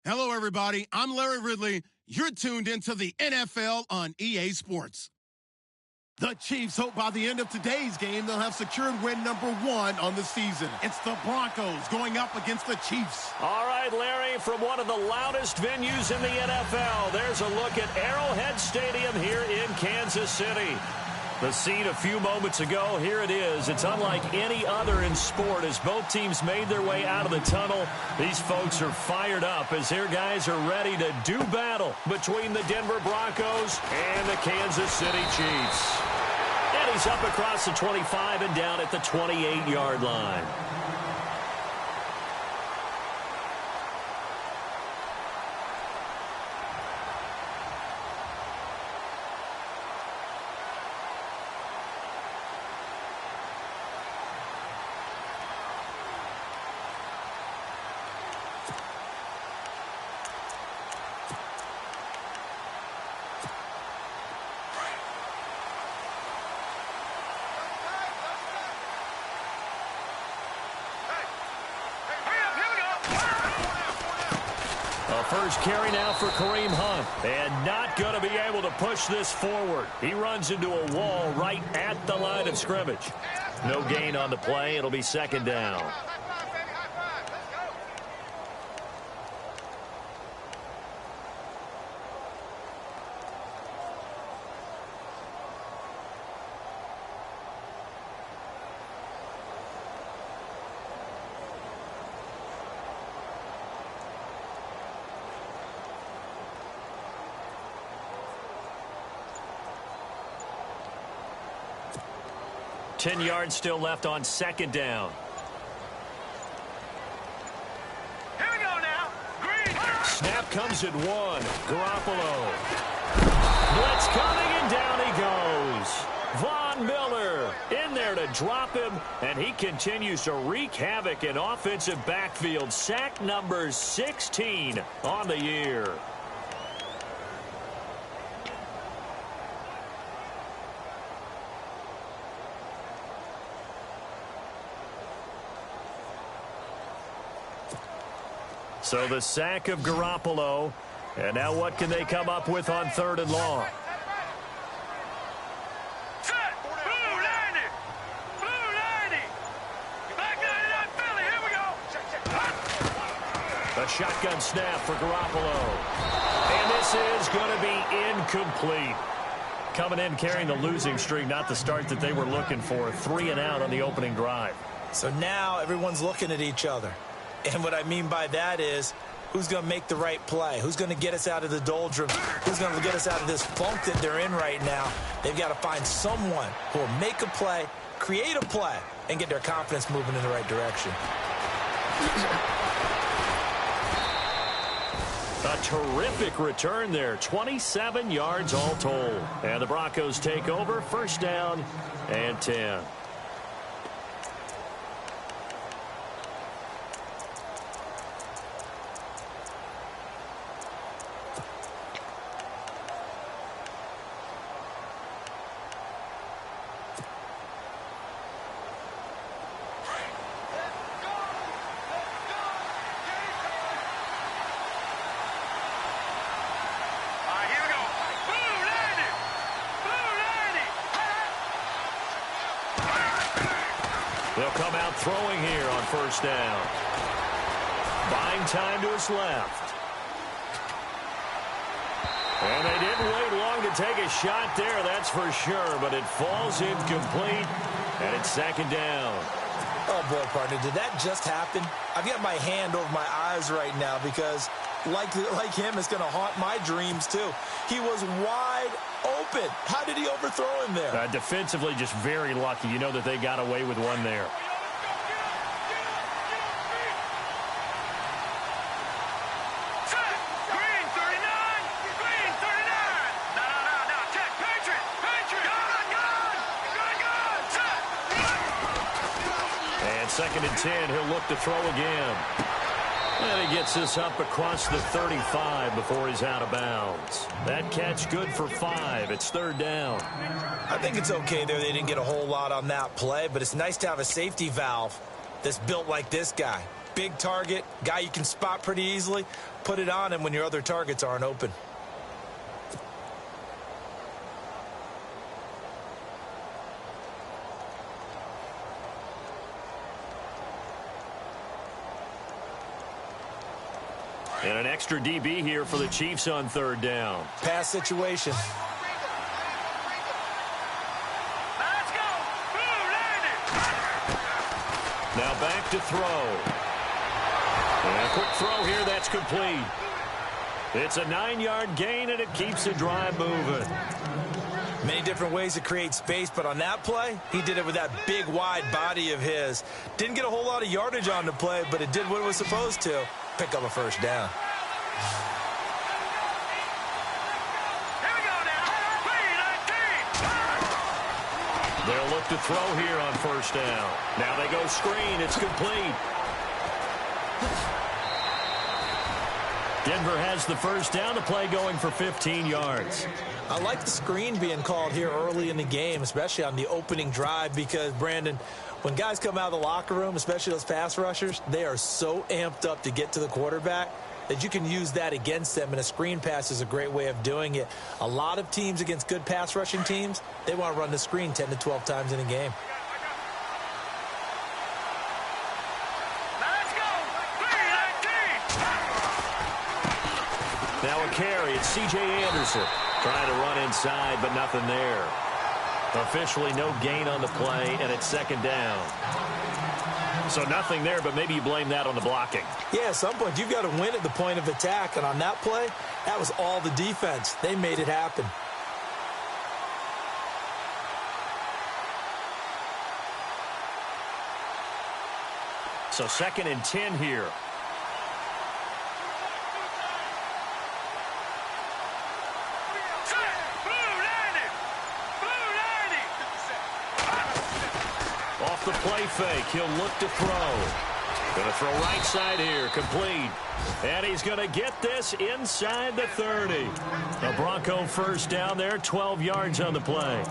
Hello, everybody. I'm Larry Ridley. You're tuned into the NFL on EA Sports. The Chiefs hope by the end of today's game they'll have secured win number 1 on the season. It's the Broncos going up against the Chiefs. All right, Larry, from one of the loudest venues in the NFL, there's a look at Arrowhead Stadium here in Kansas City. The scene a few moments ago, here it is. It's unlike any other in sport as both teams made their way out of the tunnel. These folks are fired up as their guys are ready to do battle between the Denver Broncos and the Kansas City Chiefs. And he's up across the 25 and down at the 28-yard line. First carry now for Kareem Hunt. And not going to be able to push this forward. He runs into a wall right at the line of scrimmage. No gain on the play. It'll be second down. Ten yards still left on second down. Here we go now. Green. Snap comes at 1. Garoppolo. Blitz coming and down he goes. Von Miller in there to drop him, and he continues to wreak havoc in offensive backfield. Sack number 16 on the year. So the sack of Garoppolo. And now what can they come up with on third and long? Set. Blue 90. Blue 90. Back 99 Philly. Here we go. A shotgun snap for Garoppolo. And this is going to be incomplete. Coming in carrying the losing streak, not the start that they were looking for. 3 and out on the opening drive. So now everyone's looking at each other. And what I mean by that is, who's going to make the right play? Who's going to get us out of the doldrums? Who's going to get us out of this funk that they're in right now? They've got to find someone who will make a play, create a play, and get their confidence moving in the right direction. A terrific return there. 27 yards all told. And the Broncos take over. First down and 10. They'll come out throwing here on first down. Buying time to his left. And they didn't wait long to take a shot there, that's for sure. But it falls incomplete, and it's second down. Oh, boy, partner, did that just happen? I've got my hand over my eyes right now because, like him, it's going to haunt my dreams, too. He was wide open. How did he overthrow him there? Defensively, just very lucky. You know that they got away with one there. Second and 10, he'll look to throw again. And he gets this up across the 35 before he's out of bounds. That catch good for 5. It's third down. I think it's okay there. They didn't get a whole lot on that play, but it's nice to have a safety valve that's built like this guy. big target, guy you can spot pretty easily, put it on him when your other targets aren't open. And an extra DB here for the Chiefs on third down. Pass situation. Let's go. Blue lady. Now back to throw. And a quick throw here, that's complete. It's a 9-yard gain, and it keeps the drive moving. Many different ways to create space, but on that play, he did it with that big, wide body of his. Didn't get a whole lot of yardage on the play, but it did what it was supposed to. Pick up a first down. Here we go now. They'll look to throw here on first down. Now they go screen. It's complete. Denver has the first down. The play going for 15 yards. I like the screen being called here early in the game, especially on the opening drive, because, Brandon, when guys come out of the locker room, especially those pass rushers, they are so amped up to get to the quarterback that you can use that against them, and a screen pass is a great way of doing it. A lot of teams against good pass rushing teams, they want to run the screen 10 to 12 times in a game. Let's go. 3-19. Now a carry. It's C.J. Anderson trying to run inside, but nothing there. Officially no gain on the play, and it's second down. So nothing there, but maybe you blame that on the blocking. Yeah, at some point you've got to win at the point of attack, and on that play, that was all the defense. They made it happen. So second and 10 here. Off the play fake, he'll look to throw. Going to throw right side here, complete. And he's going to get this inside the 30. A Bronco first down there, 12 yards on the play.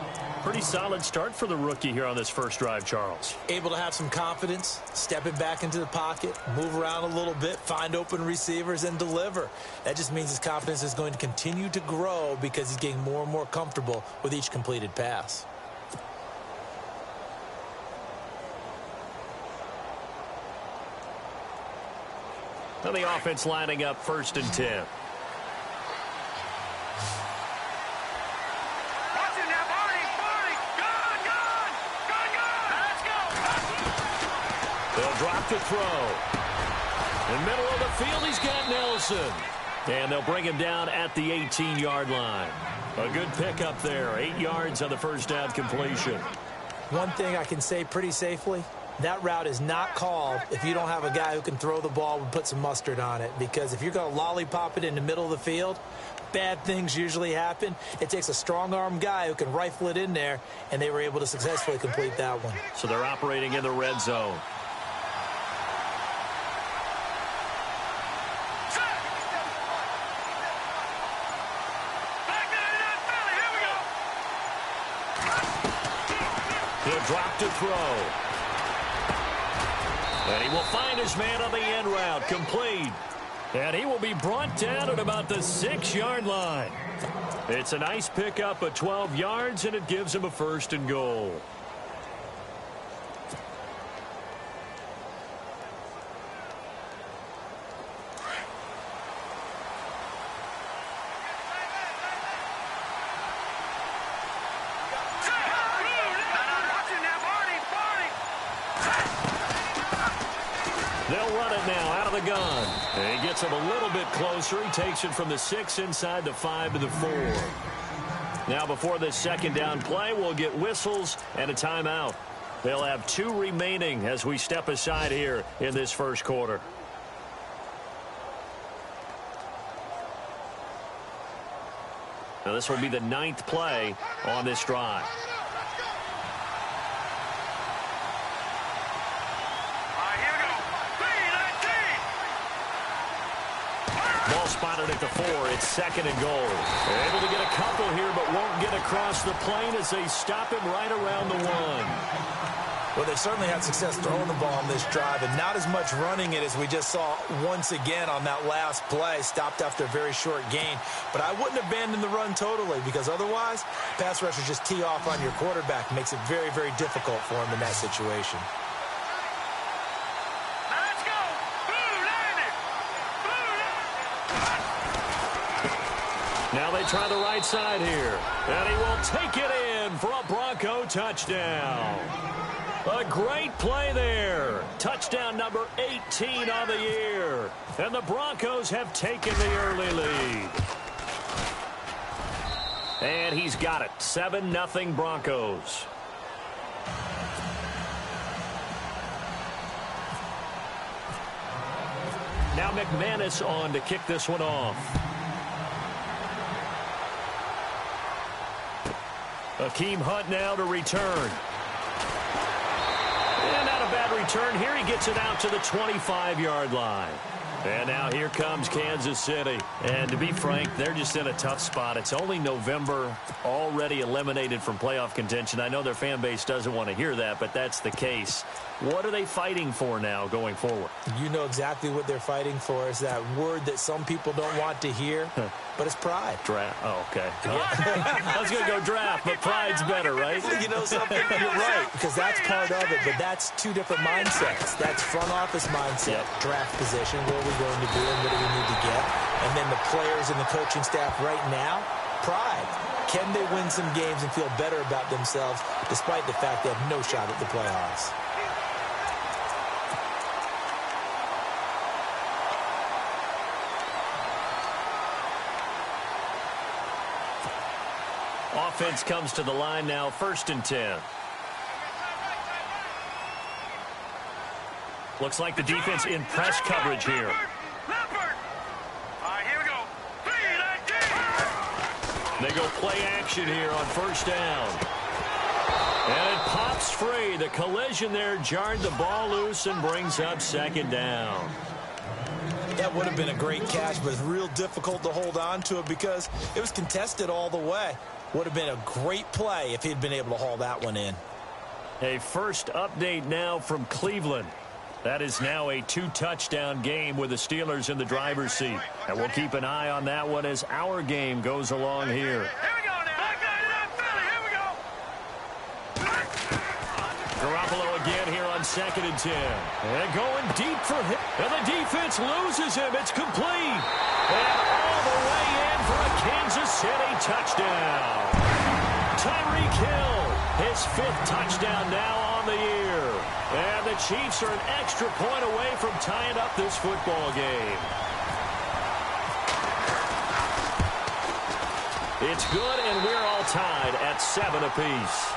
Pretty solid start for the rookie here on this first drive, Charles. Able to have some confidence, stepping back into the pocket, move around a little bit, find open receivers, and deliver. That just means his confidence is going to continue to grow because he's getting more and more comfortable with each completed pass. Now the offense lining up first and 10. They'll drop the throw. In the middle of the field, he's got Nelson. And they'll bring him down at the 18-yard line. A good pickup there. 8 yards on the first down completion. One thing I can say pretty safely, that route is not called if you don't have a guy who can throw the ball and put some mustard on it. Because if you're going to lollipop it in the middle of the field, bad things usually happen. It takes a strong-arm guy who can rifle it in there, and they were able to successfully complete that one. So they're operating in the red zone. He'll drop to throw. And he will find his man on the end route, complete. And he will be brought down at about the 6-yard line. It's a nice pickup of 12 yards, and it gives him a first and goal. They'll run it now out of the gun. And he gets him a little bit closer. He takes it from the 6 inside the 5 to the 4. Now before this second down play, we'll get whistles and a timeout. They'll have 2 remaining as we step aside here in this first quarter. Now this will be the 9th play on this drive. Ball spotted at the 4. It's second and goal. They're able to get a couple here, but won't get across the plane as they stop him right around the 1. Well, they've certainly had success throwing the ball on this drive, and not as much running it as we just saw once again on that last play. Stopped after a very short gain. But I wouldn't abandon the run totally, because otherwise, pass rushers just tee off on your quarterback. Makes it very, very difficult for him in that situation. Let's go! Blue landed! Now they try the right side here. And he will take it in for a Bronco touchdown. A great play there. Touchdown number 18 on the year. And the Broncos have taken the early lead. And he's got it. 7-0 Broncos. Now McManus on to kick this one off. Akeem Hunt now to return. And not a bad return here. He gets it out to the 25-yard line. And now here comes Kansas City. And to be frank, they're just in a tough spot. It's only November, already eliminated from playoff contention. I know their fan base doesn't want to hear that, but that's the case. What are they fighting for now going forward? You know exactly what they're fighting for. Is that word that some people don't want to hear, but it's pride. Draft. Oh, okay. I was going to go draft, but pride's better, right? You know something? You're right, because that's part of it, but that's two different mindsets. That's front office mindset, draft position, where we're going to be and what do we need to get, and then the players and the coaching staff right now, pride. Can they win some games and feel better about themselves despite the fact they have no shot at the playoffs? Offense comes to the line now, 1st and 10. Looks like the defense in press coverage here. All right, here we go. They go play action here on 1st down. And it pops free. The collision there jarred the ball loose and brings up 2nd down. That would have been a great catch, but it's real difficult to hold on to it because it was contested all the way. Would have been a great play if he'd been able to haul that one in. A first update now from Cleveland. That is now a 2-touchdown game with the Steelers in the driver's seat. And we'll keep an eye on that one as our game goes along here. Here we go now. Back line it up, Philly. Here we go. Garoppolo again here on 2nd and 10. And going deep for him. And the defense loses him. It's complete. And all the way in for a Kansas City touchdown. Tyreek Hill, his 5th touchdown now on the year. And the Chiefs are an extra point away from tying up this football game. It's good, and we're all tied at 7 apiece.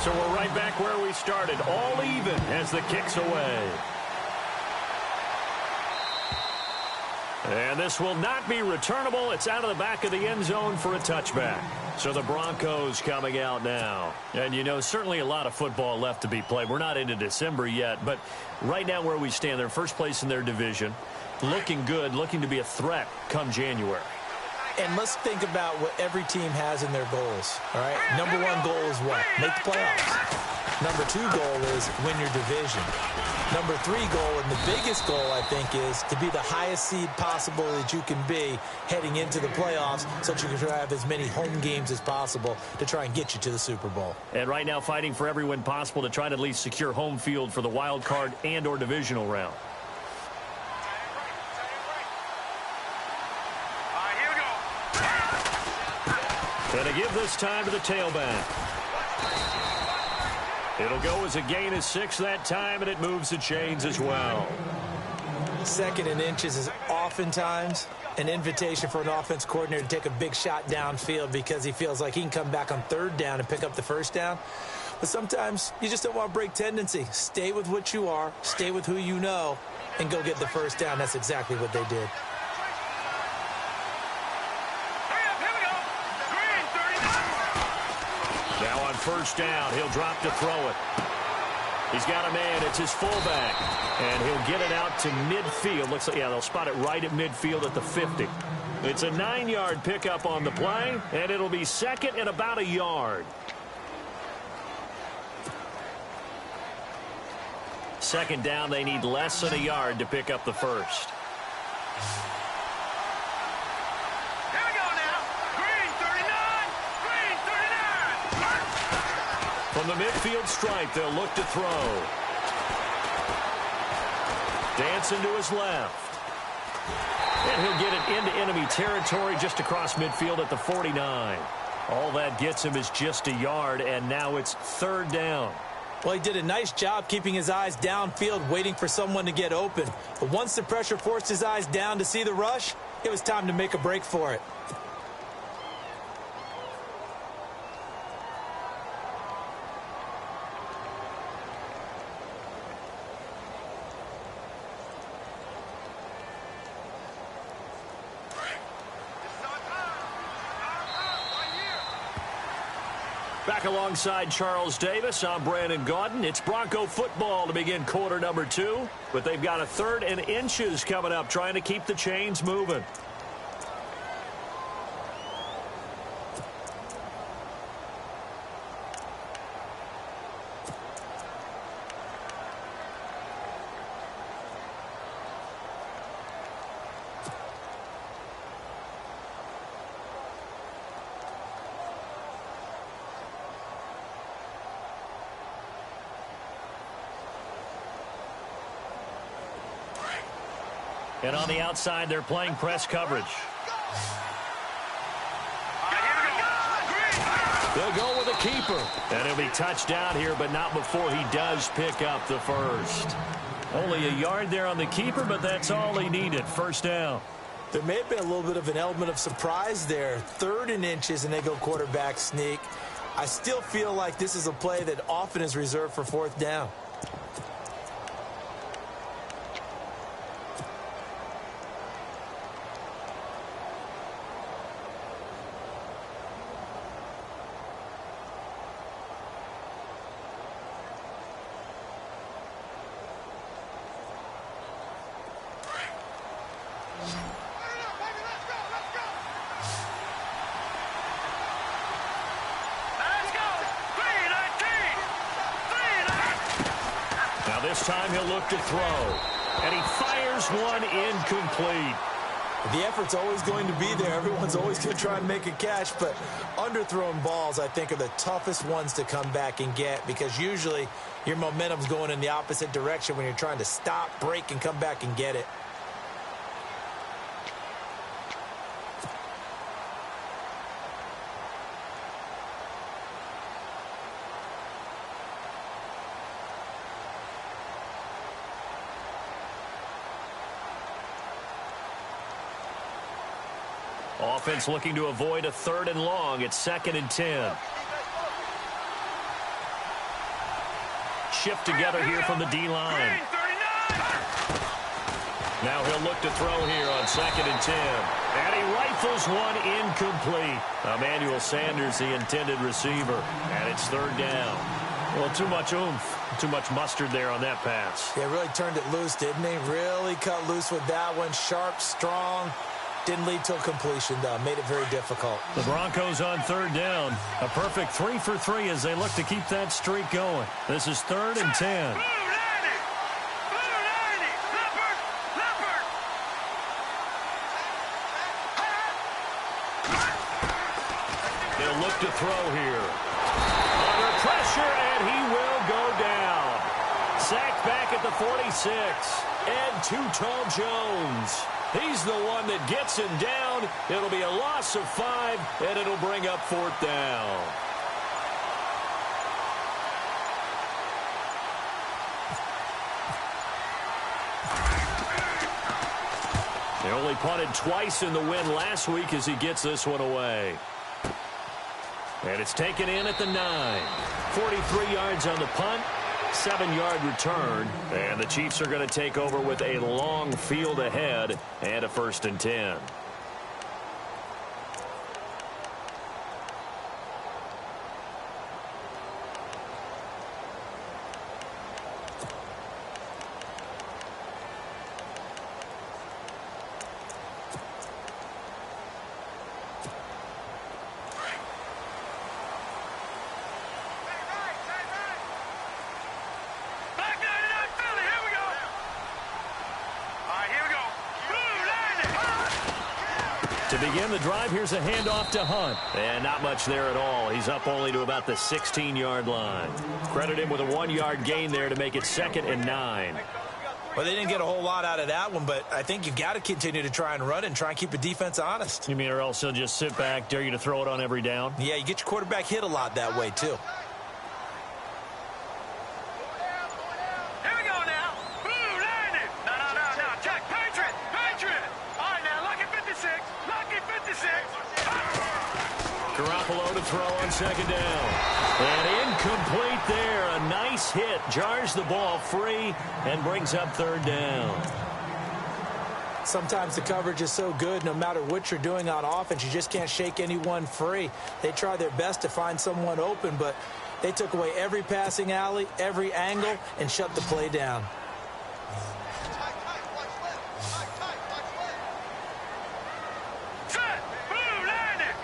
So we're right back where we started, all even as the kick's away. And this will not be returnable. It's out of the back of the end zone for a touchback. So the Broncos coming out now. And, you know, certainly a lot of football left to be played. We're not into December yet, but right now where we stand, they're first place in their division. Looking good, looking to be a threat come January. And let's think about what every team has in their goals, all right? Number 1 goal is what? Make the playoffs. Number 2 goal is win your division. Number 3 goal, and the biggest goal, I think, is to be the highest seed possible that you can be heading into the playoffs so that you can have as many home games as possible to try and get you to the Super Bowl. And right now fighting for every win possible to try to at least secure home field for the wild card and or divisional round. All right, here we go. And to give this time to the tailback. It'll go as a gain of 6 that time, and it moves the chains as well. 2nd and inches is oftentimes an invitation for an offense coordinator to take a big shot downfield because he feels like he can come back on 3rd down and pick up the 1st down. But sometimes you just don't want to break tendency. Stay with what you are, stay with who you know, and go get the 1st down. That's exactly what they did. Now on 1st down, he'll drop to throw it. He's got a man. It's his fullback. And he'll get it out to midfield. Looks like, yeah, they'll spot it right at midfield at the 50. It's a 9-yard pickup on the play, and it'll be second and about a yard. Second down, they need less than a yard to pick up the first. Here we go now. Green 39. Green 39. From the midfield stripe, they'll look to throw. Dancing to his left. And he'll get it into enemy territory just across midfield at the 49. All that gets him is just a yard, and now it's third down. Well, he did a nice job keeping his eyes downfield, waiting for someone to get open. But once the pressure forced his eyes down to see the rush, it was time to make a break for it. Back alongside Charles Davis, I'm Brandon Gaudin. It's Bronco football to begin quarter number 2. But they've got a third and inches coming up, trying to keep the chains moving. And on the outside, they're playing press coverage. They'll go with a keeper. And he'll be touched down here, but not before he does pick up the first. Only a yard there on the keeper, but that's all he needed. First down. There may have been a little bit of an element of surprise there. Third and inches, and they go quarterback sneak. I still feel like this is a play that often is reserved for fourth down. This time he'll look to throw. And he fires one incomplete. The effort's always going to be there. Everyone's always going to try and make a catch, but underthrown balls, I think, are the toughest ones to come back and get because usually your momentum's going in the opposite direction when you're trying to stop, break, and come back and get it. Offense looking to avoid a third and long. It's second and 10. Shift together here from the D-line. Now he'll look to throw here on second and 10. And he rifles one incomplete. Emmanuel Sanders, the intended receiver. And it's third down. Well, too much oomph. Too much mustard there on that pass. Yeah, really turned it loose, didn't he? Really cut loose with that one. Sharp, strong. Didn't lead to a completion, though. Made it very difficult. The Broncos on third down. A perfect 3 for 3 as they look to keep that streak going. This is third and 10. They'll look to throw here. Under pressure, and he will go down. Sacked back at the 46. And Too-Tall Jones. He's the one that gets him down. It'll be a loss of 5, and it'll bring up fourth down. They only punted twice in the win last week as he gets this one away. And it's taken in at the 9. 43 yards on the punt. 7-yard return, and the Chiefs are going to take over with a long field ahead and a first and 10. To begin the drive, here's a handoff to Hunt. And not much there at all. He's up only to about the 16-yard line. Credit him with a 1-yard gain there to make it 2nd and 9. Well, they didn't get a whole lot out of that one, but I think you've got to continue to try and run it and try and keep the defense honest. You mean or else he'll just sit back, dare you to throw it on every down? Yeah, you get your quarterback hit a lot that way, too. Here we go now. Blue landed. No. Check. Patriot. All right, now, lucky 56. Lucky 56. Garoppolo to throw on 2nd down. And incomplete there. A nice hit. Jars the ball free and brings up 3rd down. Sometimes the coverage is so good, no matter what you're doing on offense, you just can't shake anyone free. They try their best to find someone open, but they took away every passing alley, every angle, and shut the play down. Set. Blue landed.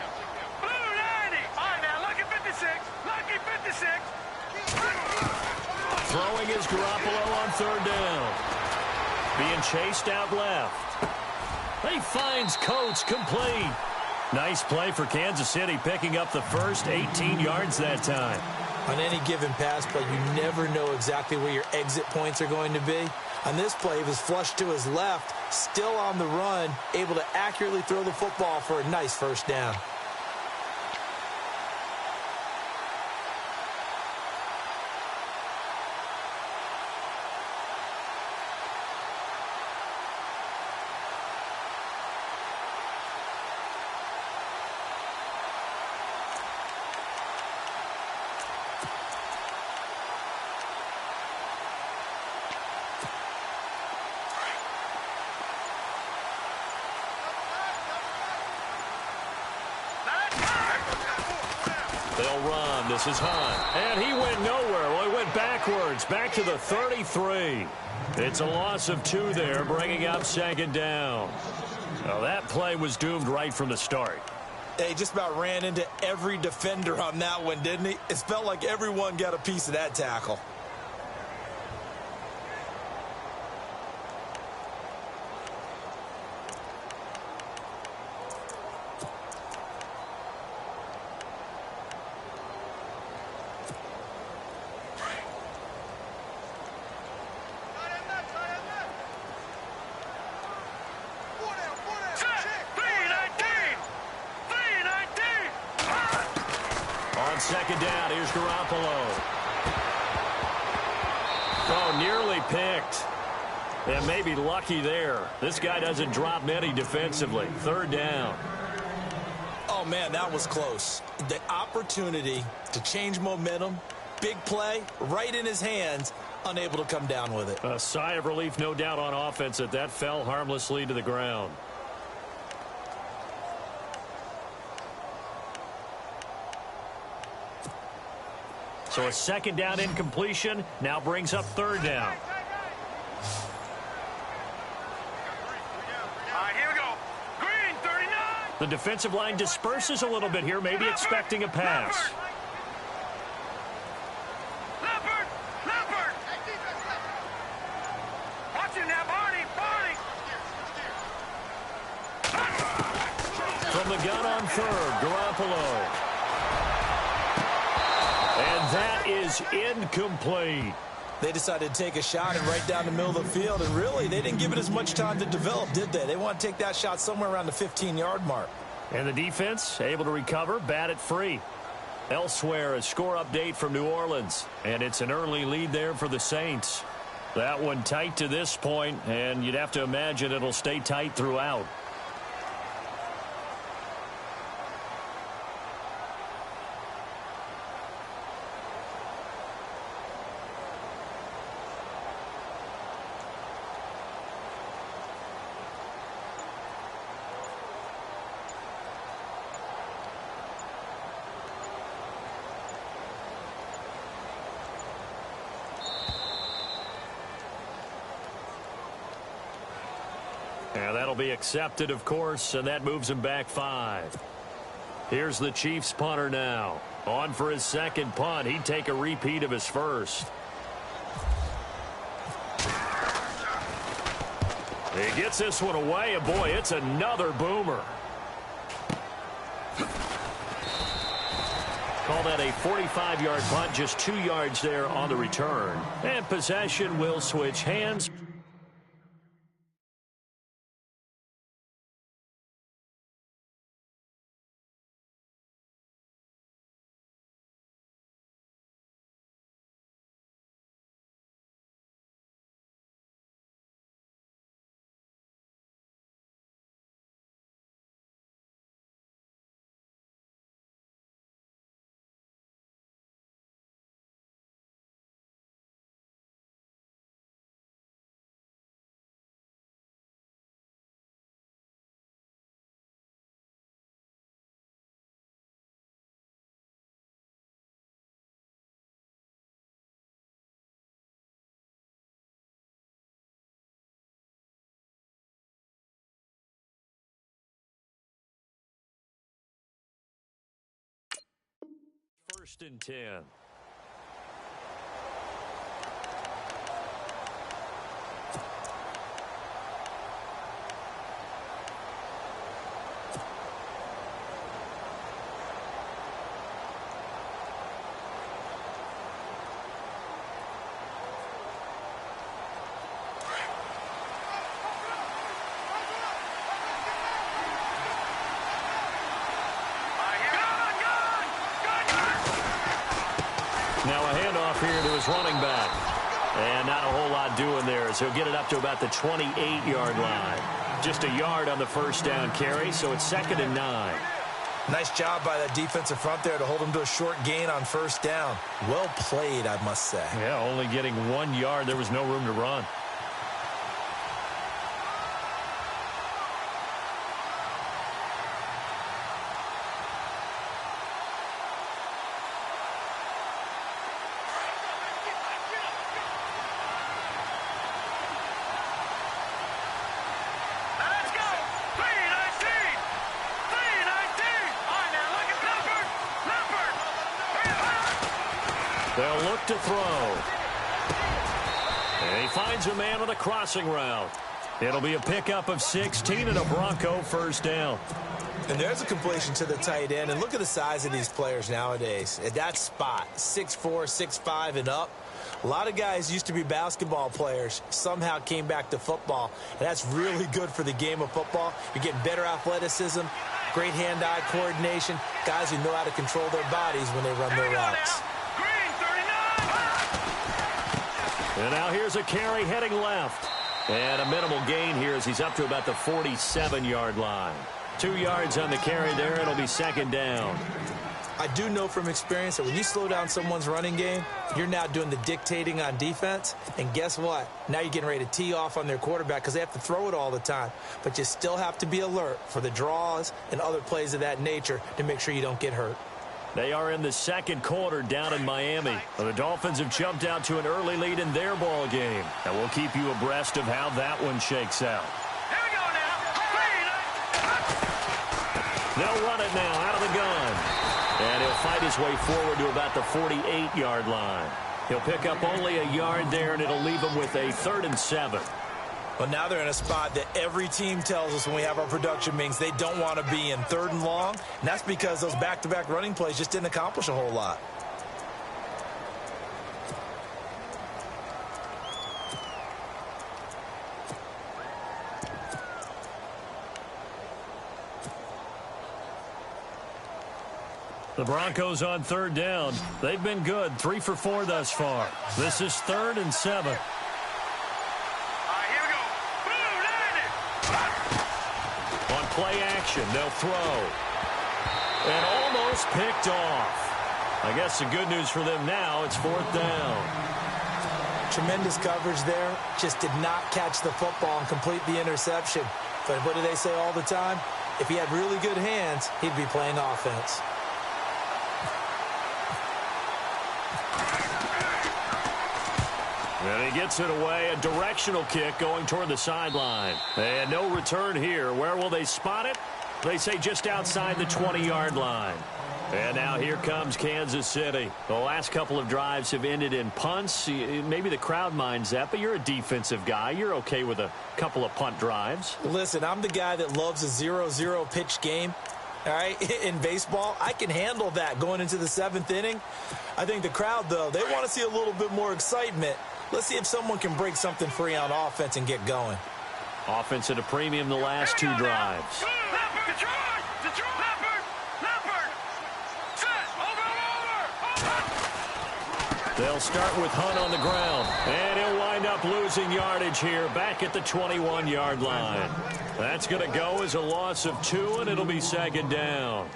All right, now, lucky 56. Lucky 56. Throwing is Garoppolo on 3rd down. Being chased out left. He finds Coates complete. Nice play for Kansas City, picking up the first 18 yards that time. On any given pass play, you never know exactly where your exit points are going to be. On this play, he was flushed to his left, still on the run, able to accurately throw the football for a nice 1st down. They'll run. This is Hunt. And he went nowhere. Well, he went backwards. Back to the 33. It's a loss of 2 there, bringing up 2nd down. Well, that play was doomed right from the start. He just about ran into every defender on that one, didn't he? It felt like everyone got a piece of that tackle. On 2nd down, here's Garoppolo. Oh, nearly picked. And maybe lucky there. This guy doesn't drop many defensively. 3rd down. Oh, man, that was close. The opportunity to change momentum, big play, right in his hands, unable to come down with it. A sigh of relief, no doubt, on offense that fell harmlessly to the ground. So a 2nd down incompletion now brings up 3rd down. All right, here we go. Green, 39. The defensive line disperses a little bit here, maybe expecting a pass. Leopard. Watch him now, Barney. From the gun on 3rd, Garoppolo. And that is incomplete. They decided to take a shot and right down the middle of the field, and really, they didn't give it as much time to develop, did they? They want to take that shot somewhere around the 15-yard mark. And the defense able to recover, bat it free. Elsewhere, a score update from New Orleans, and it's an early lead there for the Saints. That one tight to this point, and you'd have to imagine it'll stay tight throughout. And that'll be accepted, of course, and that moves him back 5. Here's the Chiefs punter now. On for his 2nd punt. He'd take a repeat of his first. He gets this one away, and boy, it's another boomer. call that a 45-yard punt, just 2 yards there on the return. And possession will switch hands. First and 10. Now a handoff here to his running back. And not a whole lot doing there as he'll get it up to about the 28-yard line. Just a yard on the first down carry, so it's 2nd and 9. Nice job by that defensive front there to hold him to a short gain on first down. Well played, I must say. Yeah, only getting 1 yard. There was no room to run. They'll look to throw. And he finds a man on a crossing route. It'll be a pickup of 16 and a Bronco first down. And there's a completion to the tight end. And look at the size of these players nowadays. At that spot, 6'4", 6'5", and up. A lot of guys used to be basketball players, somehow came back to football. And that's really good for the game of football. You're getting better athleticism, great hand-eye coordination, guys who know how to control their bodies when they run their routes. And now here's a carry heading left. And a minimal gain here as he's up to about the 47-yard line. 2 yards on the carry there. It'll be 2nd down. I do know from experience that when you slow down someone's running game, you're now doing the dictating on defense. And guess what? Now you're getting ready to tee off on their quarterback because they have to throw it all the time. But you still have to be alert for the draws and other plays of that nature to make sure you don't get hurt. They are in the second quarter down in Miami. The Dolphins have jumped out to an early lead in their ball game. And we'll keep you abreast of how that one shakes out. Here we go now. They'll run it now out of the gun. And he'll fight his way forward to about the 48-yard line. He'll pick up only a yard there, and it'll leave him with a 3rd and 7. Well, now they're in a spot that every team tells us when we have our production meetings they don't want to be in, 3rd and long. And that's because those back-to-back running plays just didn't accomplish a whole lot. The Broncos on 3rd down. They've been good, 3 for 4 thus far. This is 3rd and 7. Play action. They'll throw. And almost picked off. I guess the good news for them now, it's 4th down. Tremendous coverage there. Just did not catch the football and complete the interception. But what do they say all the time? If he had really good hands, he'd be playing offense. And he gets it away. A directional kick going toward the sideline. And no return here. Where will they spot it? They say just outside the 20-yard line. And now here comes Kansas City. The last couple of drives have ended in punts. Maybe the crowd minds that, but you're a defensive guy. You're okay with a couple of punt drives. Listen, I'm the guy that loves a 0-0 pitch game. All right, in baseball, I can handle that going into the 7th inning. I think the crowd, though, they want to see a little bit more excitement. Let's see if someone can break something free on offense and get going. Offense at a premium the last 2 drives. They'll start with Hunt on the ground, and he'll wind up losing yardage here back at the 21-yard line. That's going to go as a loss of 2, and it'll be 2nd down.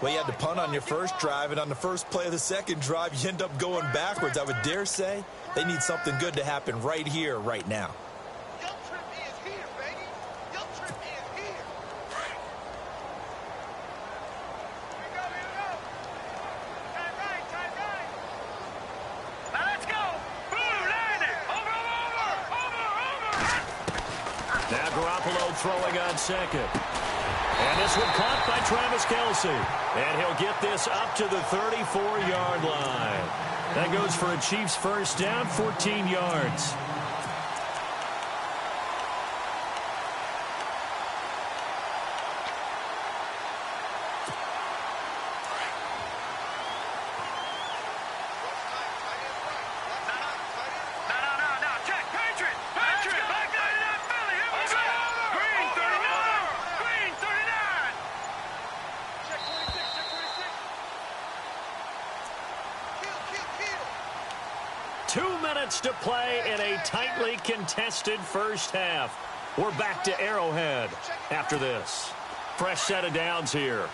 Well, you had to punt on your first drive, and on the first play of the 2nd drive, you end up going backwards. I would dare say they need something good to happen right here, right now. Throwing on 2nd. And this one caught by Travis Kelce. And he'll get this up to the 34-yard line. That goes for a Chiefs first down, 14 yards. To play in a tightly contested first half. We're back to Arrowhead after this. Fresh set of downs here.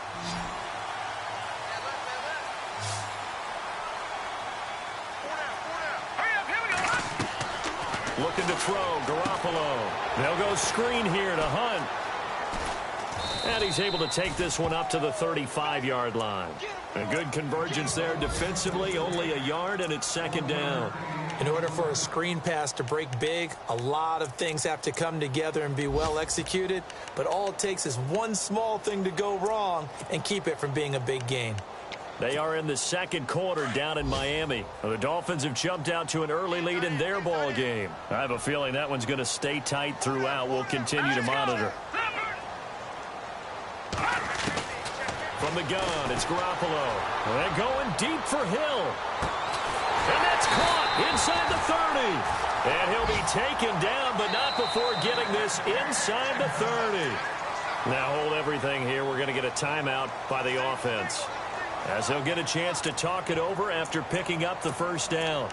Looking to throw, Garoppolo. They'll go screen here to Hunt. And he's able to take this one up to the 35-yard line. A good convergence there defensively, only a yard, and it's 2nd down. In order for a screen pass to break big, a lot of things have to come together and be well executed, but all it takes is one small thing to go wrong and keep it from being a big game. They are in the 2nd quarter down in Miami. The Dolphins have jumped out to an early lead in their ball game. I have a feeling that one's going to stay tight throughout. We'll continue to monitor. From the gun, it's Garoppolo. They're going deep for Hill. And that's caught inside the 30. And he'll be taken down, but not before getting this inside the 30. Now hold everything here. We're going to get a timeout by the offense, as they'll get a chance to talk it over after picking up the first down.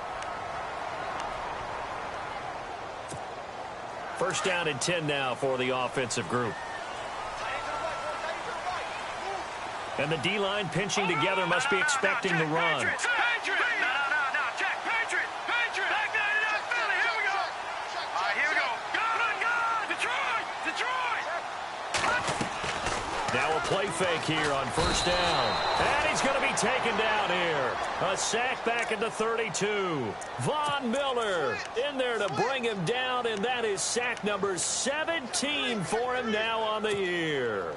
First down and 10 now for the offensive group. And the D-line pinching together must be expecting the run. Now a play fake here on first down. And he's going to be taken down here. A sack back at the 32. Von Miller in there to bring him down, and that is sack number 17 for him now on the year.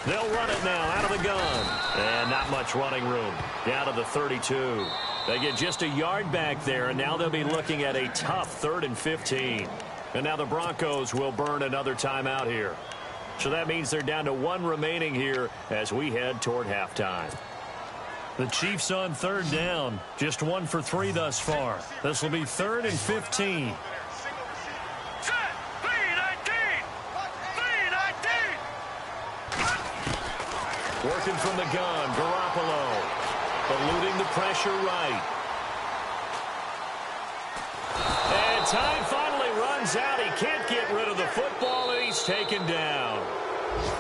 They'll run it now out of the gun. And not much running room. Down to the 32. They get just a yard back there, and now they'll be looking at a tough 3rd and 15. And now the Broncos will burn another timeout here. So that means they're down to 1 remaining here as we head toward halftime. The Chiefs on 3rd down. Just 1 for 3 thus far. This will be 3rd and 15. Working from the gun, Garoppolo. Eluding the pressure right. And time finally runs out. He can't get rid of the football, and he's taken down.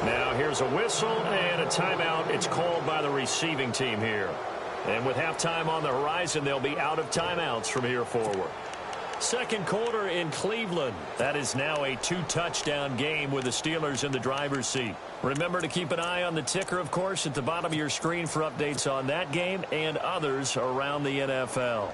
Now here's a whistle and a timeout. It's called by the receiving team here. And with halftime on the horizon, they'll be out of timeouts from here forward. 2nd quarter in Cleveland. That is now a 2-touchdown game with the Steelers in the driver's seat. Remember to keep an eye on the ticker, of course, at the bottom of your screen for updates on that game and others around the NFL.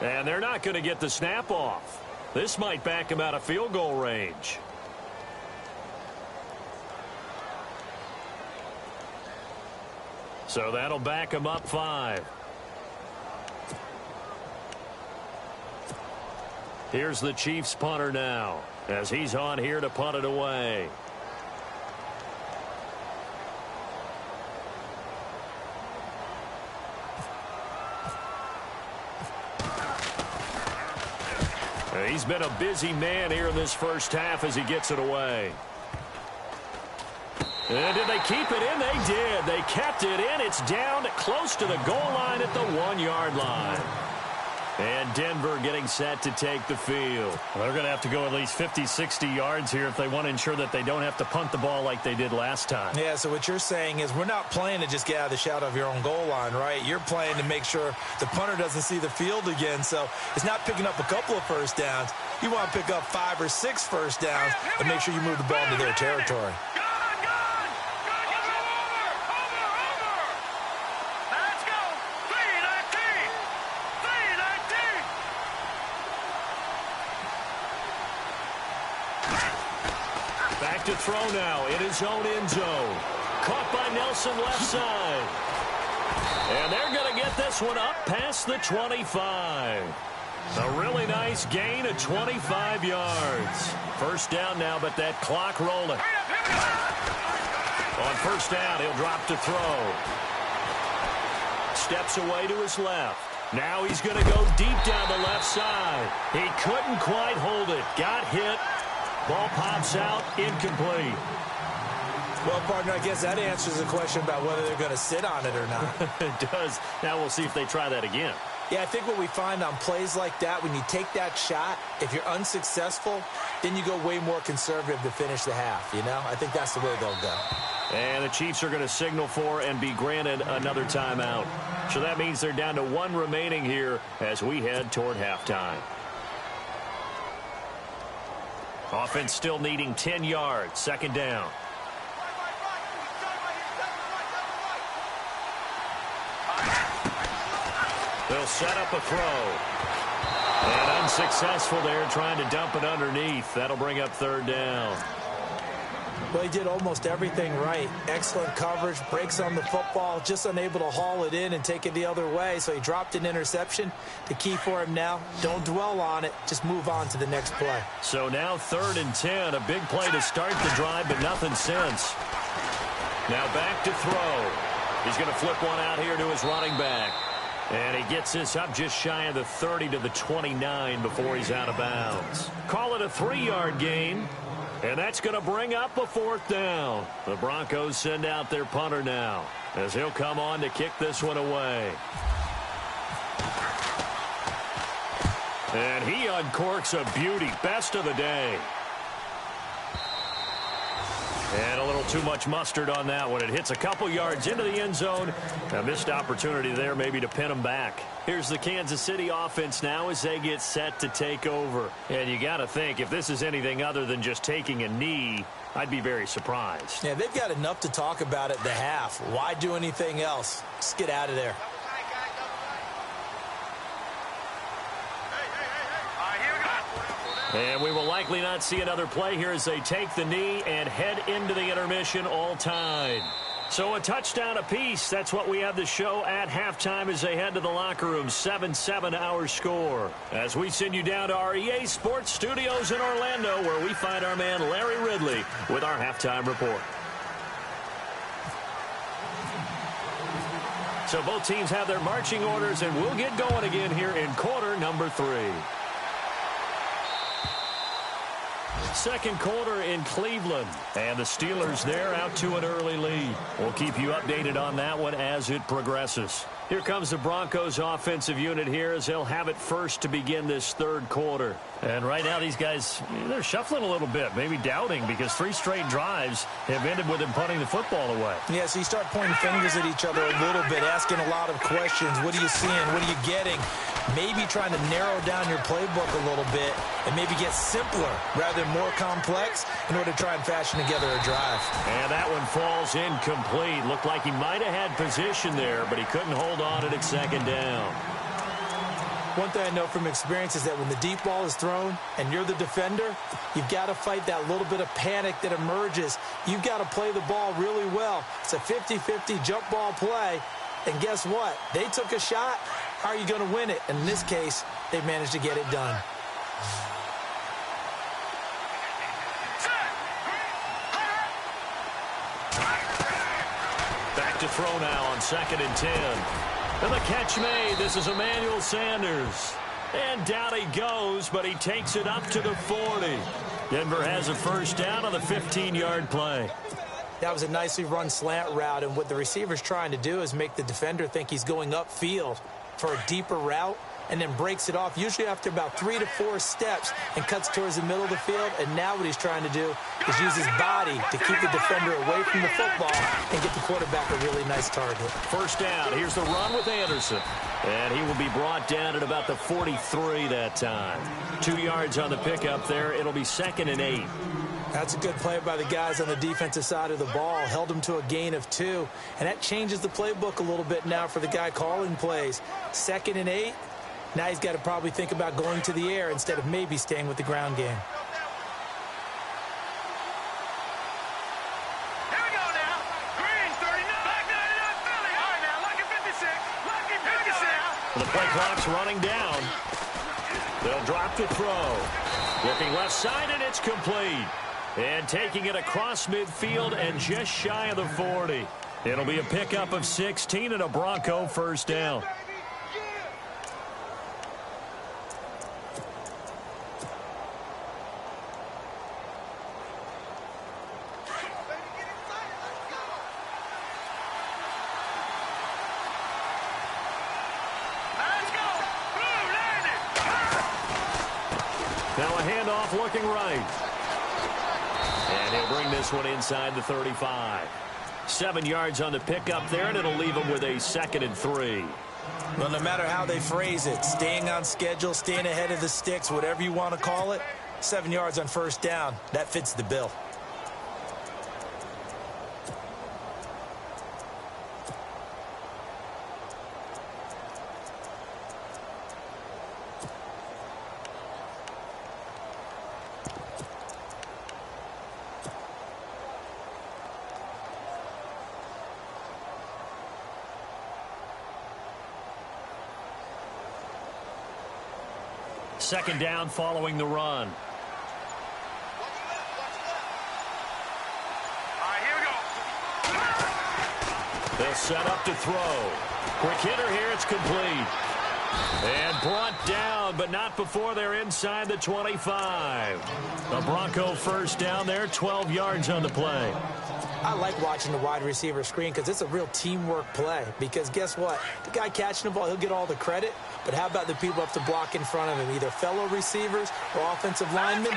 And they're not going to get the snap off. This might back him out of field goal range. So that'll back him up 5. Here's the Chiefs punter now, as he's on here to punt it away. He's been a busy man here in this first half as he gets it away. And did they keep it in? They did. They kept it in. It's down close to the goal line at the 1-yard line. And Denver getting set to take the field. Well, they're going to have to go at least 50, 60 yards here if they want to ensure that they don't have to punt the ball like they did last time. Yeah, so what you're saying is we're not playing to just get out of the shadow of your own goal line, right? You're playing to make sure the punter doesn't see the field again. So it's not picking up a couple of first downs. You want to pick up 5 or 6 first downs and make sure you move the ball into their territory. To throw now in his own end zone. Caught by Nelson left side. And they're going to get this one up past the 25. A really nice gain of 25 yards. First down now, but that clock rolling. On first down, he'll drop to throw. Steps away to his left. Now he's going to go deep down the left side. He couldn't quite hold it. Got hit. Ball pops out, incomplete. Well, partner, I guess that answers the question about whether they're going to sit on it or not. It does. Now we'll see if they try that again. Yeah, I think what we find on plays like that, when you take that shot, if you're unsuccessful, then you go way more conservative to finish the half, you know? I think that's the way they'll go. And the Chiefs are going to signal for and be granted another timeout. So that means they're down to 1 remaining here as we head toward halftime. Offense still needing 10 yards. Second down. They'll set up a throw. And unsuccessful there, trying to dump it underneath. That'll bring up third down. Well, he did almost everything right. Excellent coverage, breaks on the football, just unable to haul it in and take it the other way. So he dropped an interception. The key for him now, don't dwell on it. Just move on to the next play. So now 3rd and 10. A big play to start the drive, but nothing since. Now back to throw. He's going to flip one out here to his running back. And he gets this up just shy of the 30 to the 29 before he's out of bounds. Call it a 3-yard gain. And that's going to bring up a 4th down. The Broncos send out their punter now as he'll come on to kick this one away. And he uncorks a beauty. Best of the day. And a little too much mustard on that one. It hits a couple yards into the end zone. A missed opportunity there maybe to pin him back. Here's the Kansas City offense now as they get set to take over. And you got to think, if this is anything other than just taking a knee, I'd be very surprised. Yeah, they've got enough to talk about at the half. Why do anything else? Just get out of there. And we will likely not see another play here as they take the knee and head into the intermission all tied. So a touchdown apiece. That's what we have the show at halftime as they head to the locker room. 7-7 our score. As we send you down to our EA Sports Studios in Orlando where we find our man Larry Ridley with our halftime report. So both teams have their marching orders and we'll get going again here in quarter number 3. Second quarter in Cleveland. And the Steelers there out to an early lead. We'll keep you updated on that one as it progresses. Here comes the Broncos offensive unit here as they'll have it first to begin this 3rd quarter. And right now these guys, they're shuffling a little bit, maybe doubting because 3 straight drives have ended with them punting the football away. Yeah, so you start pointing fingers at each other a little bit, asking a lot of questions. What are you seeing? What are you getting? Maybe trying to narrow down your playbook a little bit and maybe get simpler rather than more complex in order to try and fashion together a drive. And that one falls incomplete. Looked like he might have had position there, but he couldn't hold on at second down. One thing I know from experience is that when the deep ball is thrown and you're the defender, you've got to fight that little bit of panic that emerges. You've got to play the ball really well. It's a 50-50 jump ball play. And guess what? They took a shot. How are you going to win it? And in this case, they managed to get it done. Back to throw now on 2nd and 10. And the catch made. This is Emmanuel Sanders. And down he goes, but he takes it up to the 40. Denver has a first down on the 15-yard play. That was a nicely run slant route, and what the receiver's trying to do is make the defender think he's going upfield for a deeper route, and then breaks it off, usually after about 3 to 4 steps, and cuts towards the middle of the field. And now what he's trying to do is use his body to keep the defender away from the football and get the quarterback a really nice target. First down. Here's the run with Anderson. And he will be brought down at about the 43 that time. 2 yards on the pickup there. It'll be 2nd and 8. That's a good play by the guys on the defensive side of the ball. Held him to a gain of 2. And that changes the playbook a little bit now for the guy calling plays. 2nd and 8. Now he's got to probably think about going to the air instead of maybe staying with the ground game. Here we go now. Green, 39. Back 99, Philly. All right, now, lucky 56. Lucky 56. The play clock's running down. They'll drop to throw. Looking left side, and it's complete. And taking it across midfield and just shy of the 40. It'll be a pickup of 16 and a Bronco first down. Now a handoff looking right. And he'll bring this one inside the 35. 7 yards on the pickup there, and it'll leave him with a 2nd and 3. Well, no matter how they phrase it, staying on schedule, staying ahead of the sticks, whatever you want to call it, 7 yards on first down, that fits the bill. Second down following the run. All right, here we go. They'll set up to throw. Quick hitter here. It's complete. And brought down, but not before they're inside the 25. The Bronco first down there, 12 yards on the play. I like watching the wide receiver screen because it's a real teamwork play. Because guess what? The guy catching the ball, he'll get all the credit. But how about the people up to block in front of him, either fellow receivers or offensive linemen?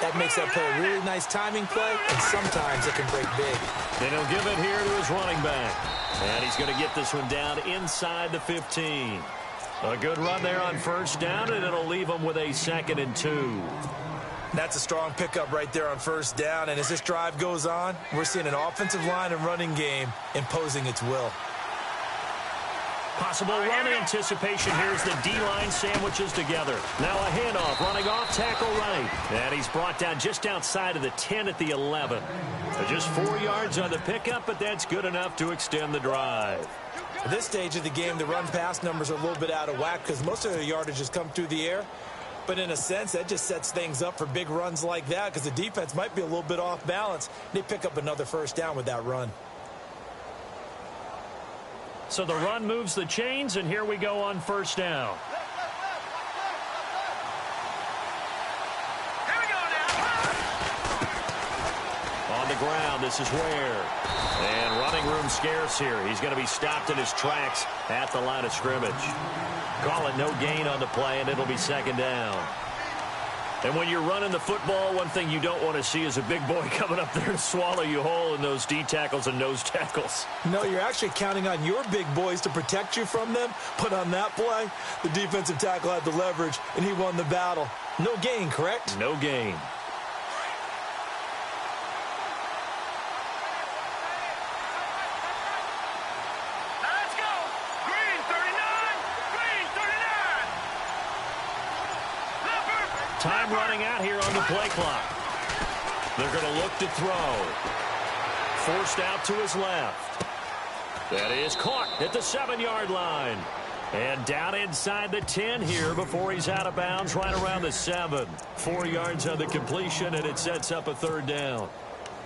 That makes that play a really nice timing play, and sometimes it can break big. And he'll give it here to his running back. And he's going to get this one down inside the 15. A good run there on first down, and it'll leave him with a 2nd and 2. That's a strong pickup right there on first down. And as this drive goes on, we're seeing an offensive line and running game imposing its will. Possible run anticipation. Here's the D-line sandwiches together. Now a handoff, running off tackle right. And he's brought down just outside of the 10 at the 11. Just 4 yards on the pickup, but that's good enough to extend the drive. At this stage of the game, the run-pass numbers are a little bit out of whack because most of the yardage has come through the air. But in a sense, that just sets things up for big runs like that because the defense might be a little bit off balance. They pick up another first down with that run. So the run moves the chains, and here we go on first down. Here we go now. On the ground, this is Ware. And running room scarce here. He's going to be stopped in his tracks at the line of scrimmage. Call it no gain on the play, and it'll be 2nd down. And when you're running the football, one thing you don't want to see is a big boy coming up there to swallow you whole in those D tackles and nose tackles. No, you're actually counting on your big boys to protect you from them. But on that play, the defensive tackle had the leverage, and he won the battle. No gain, correct? No gain. Time running out here on the play clock. They're going to look to throw. Forced out to his left. That is caught at the 7-yard line. And down inside the 10 here before he's out of bounds right around the 7. 4 yards on the completion, and it sets up a third down.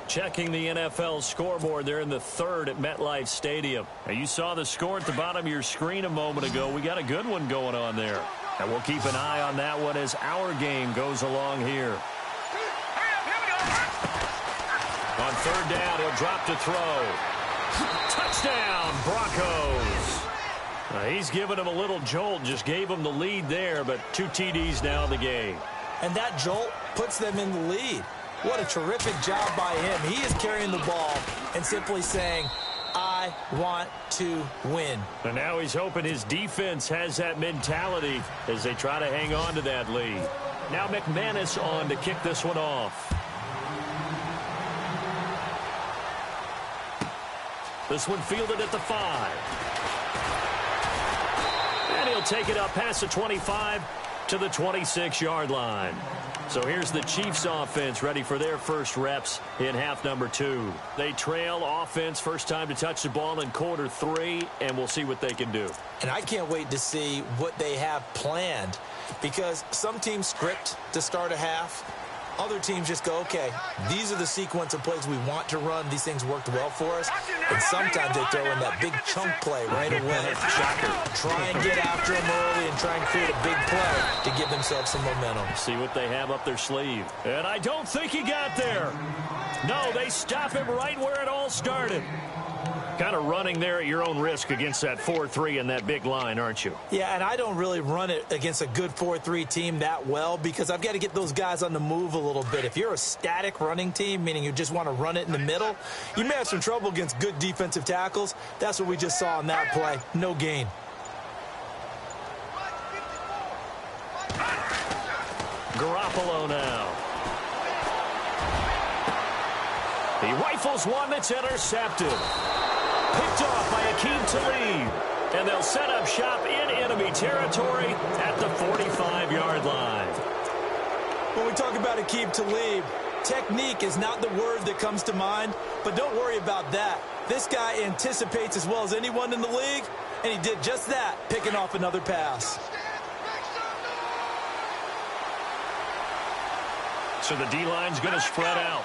Checking the NFL scoreboard, they're in the third at MetLife Stadium. Now, you saw the score at the bottom of your screen a moment ago. We got a good one going on there. And we'll keep an eye on that one as our game goes along here. On third down, he'll drop to throw. Touchdown, Broncos. He's given him a little jolt, just gave him the lead there, but 2 TDs now in the game. And that jolt puts them in the lead. What a terrific job by him. He is carrying the ball and simply saying, I want to win. And now he's hoping his defense has that mentality as they try to hang on to that lead. Now McManus on to kick this one off. This one fielded at the 5. And he'll take it up past the 25 to the 26-yard line. So here's the Chiefs offense ready for their first reps in half number 2. They trail offense first time to touch the ball in quarter 3, and we'll see what they can do. And I can't wait to see what they have planned, because some teams script to start a half. Other teams just go, okay, these are the sequence of plays we want to run. These things worked well for us. And sometimes they throw in that big chunk play right away. Try and get after them early and try and create a big play to give themselves some momentum. See what they have up their sleeve. And I don't think he got there. No, they stop him right where it all started. Kind of running there at your own risk against that 4-3 and that big line, aren't you? Yeah, and I don't really run it against a good 4-3 team that well because I've got to get those guys on the move a little bit. If you're a static running team, meaning you just want to run it in the middle, you may have some trouble against good defensive tackles. That's what we just saw on that play. No gain. Garoppolo now. He rifles one that's intercepted. Picked off by Akeem Talib. And they'll set up shop in enemy territory at the 45-yard line. When we talk about Akeem Talib, technique is not the word that comes to mind, but don't worry about that. This guy anticipates as well as anyone in the league, and he did just that, picking off another pass. So the D-line's going to spread out.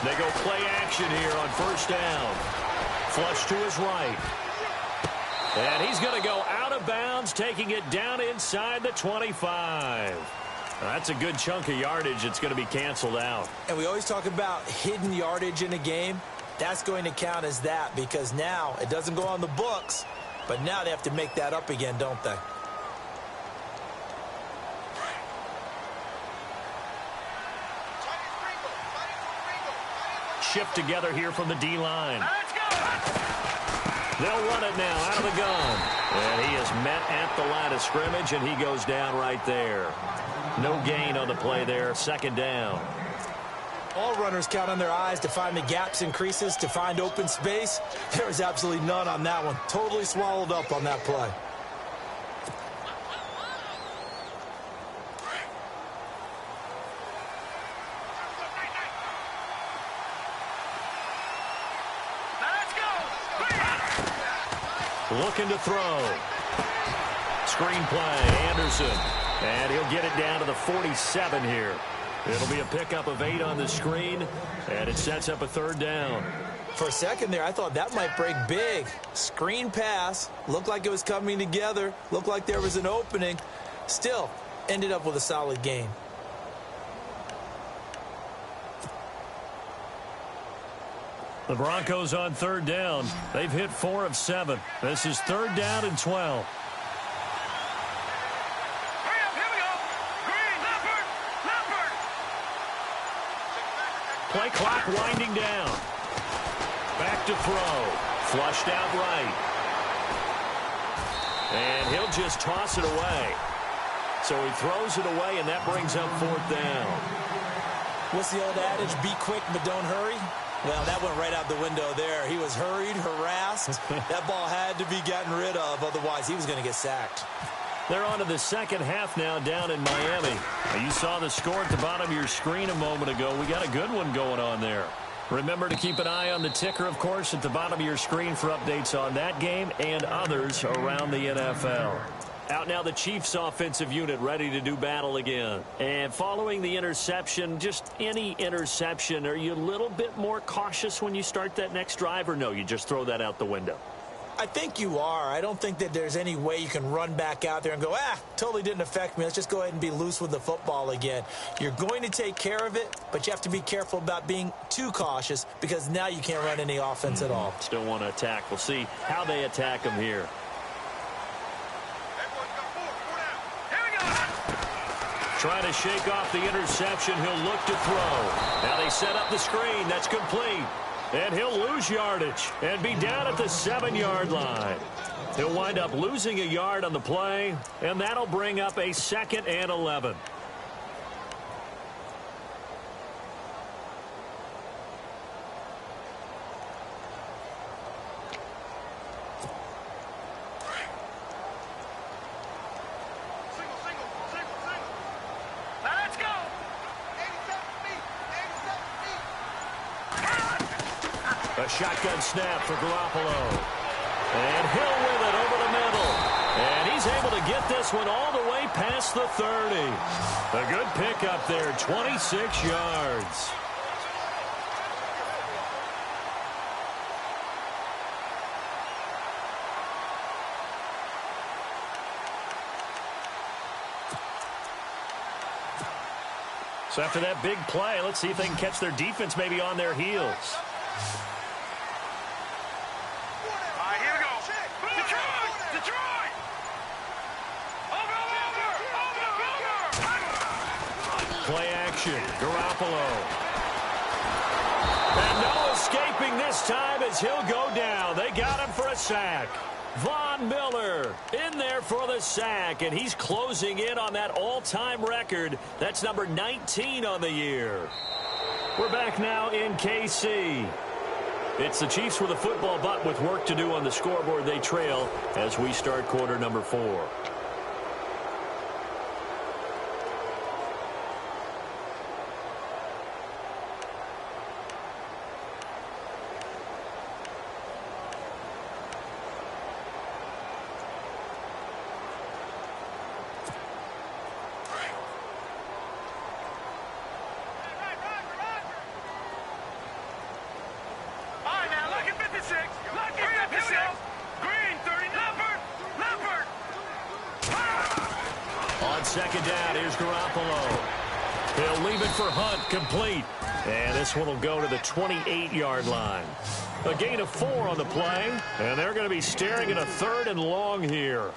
They go play action here on first down. Flush to his right. And he's going to go out of bounds, taking it down inside the 25. That's a good chunk of yardage. It's going to be canceled out. And we always talk about hidden yardage in a game. That's going to count as that because now it doesn't go on the books, but now they have to make that up again, don't they? Shift together here from the D-line. They'll run it now out of the gun. And he is met at the line of scrimmage, and he goes down right there. No gain on the play there. Second down. All runners count on their eyes to find the gaps and creases, to find open space. There is absolutely none on that one. Totally swallowed up on that play. Looking to throw. Screen play, Anderson. And he'll get it down to the 47 here. It'll be a pickup of 8 on the screen, and it sets up a third down. For a second there, I thought that might break big. Screen pass. Looked like it was coming together. Looked like there was an opening. Still, ended up with a solid gain. The Broncos on third down. They've hit 4 of 7. This is third down and 12. Play clock winding down. Back to throw. Flushed out right. And he'll just toss it away. So he throws it away, and that brings up fourth down. What's the old adage? Be quick, but don't hurry. Well, that went right out the window there. He was hurried, harassed. That ball had to be gotten rid of, otherwise he was going to get sacked. They're on to the second half now down in Miami. You saw the score at the bottom of your screen a moment ago. We got a good one going on there. Remember to keep an eye on the ticker, of course, at the bottom of your screen for updates on that game and others around the NFL. Out now the Chiefs offensive unit ready to do battle again. And following the interception, just any interception, are you a little bit more cautious when you start that next drive, or no, you just throw that out the window? I think you are. I don't think that there's any way you can run back out there and go, totally didn't affect me. Let's just go ahead and be loose with the football again. You're going to take care of it, but you have to be careful about being too cautious because now you can't run any offense at all. Still want to attack. We'll see how they attack them here. Trying to shake off the interception. He'll look to throw. Now they set up the screen. That's complete. And he'll lose yardage and be down at the 7-yard line. He'll wind up losing a yard on the play, and that'll bring up a 2nd and 11. A shotgun snap for Garoppolo. And Hill with it over the middle. And he's able to get this one all the way past the 30. A good pickup there, 26 yards. So after that big play, let's see if they can catch their defense maybe on their heels. Play action, Garoppolo. And no escaping this time as he'll go down. They got him for a sack. Von Miller in there for the sack, and he's closing in on that all-time record. That's number 19 on the year. We're back now in KC. It's the Chiefs with a football, but with work to do on the scoreboard, they trail as we start quarter number 4. Second down, here's Garoppolo. He'll leave it for Hunt, complete. And this one will go to the 28-yard line. A gain of 4 on the play, and they're going to be staring at a 3rd and long here.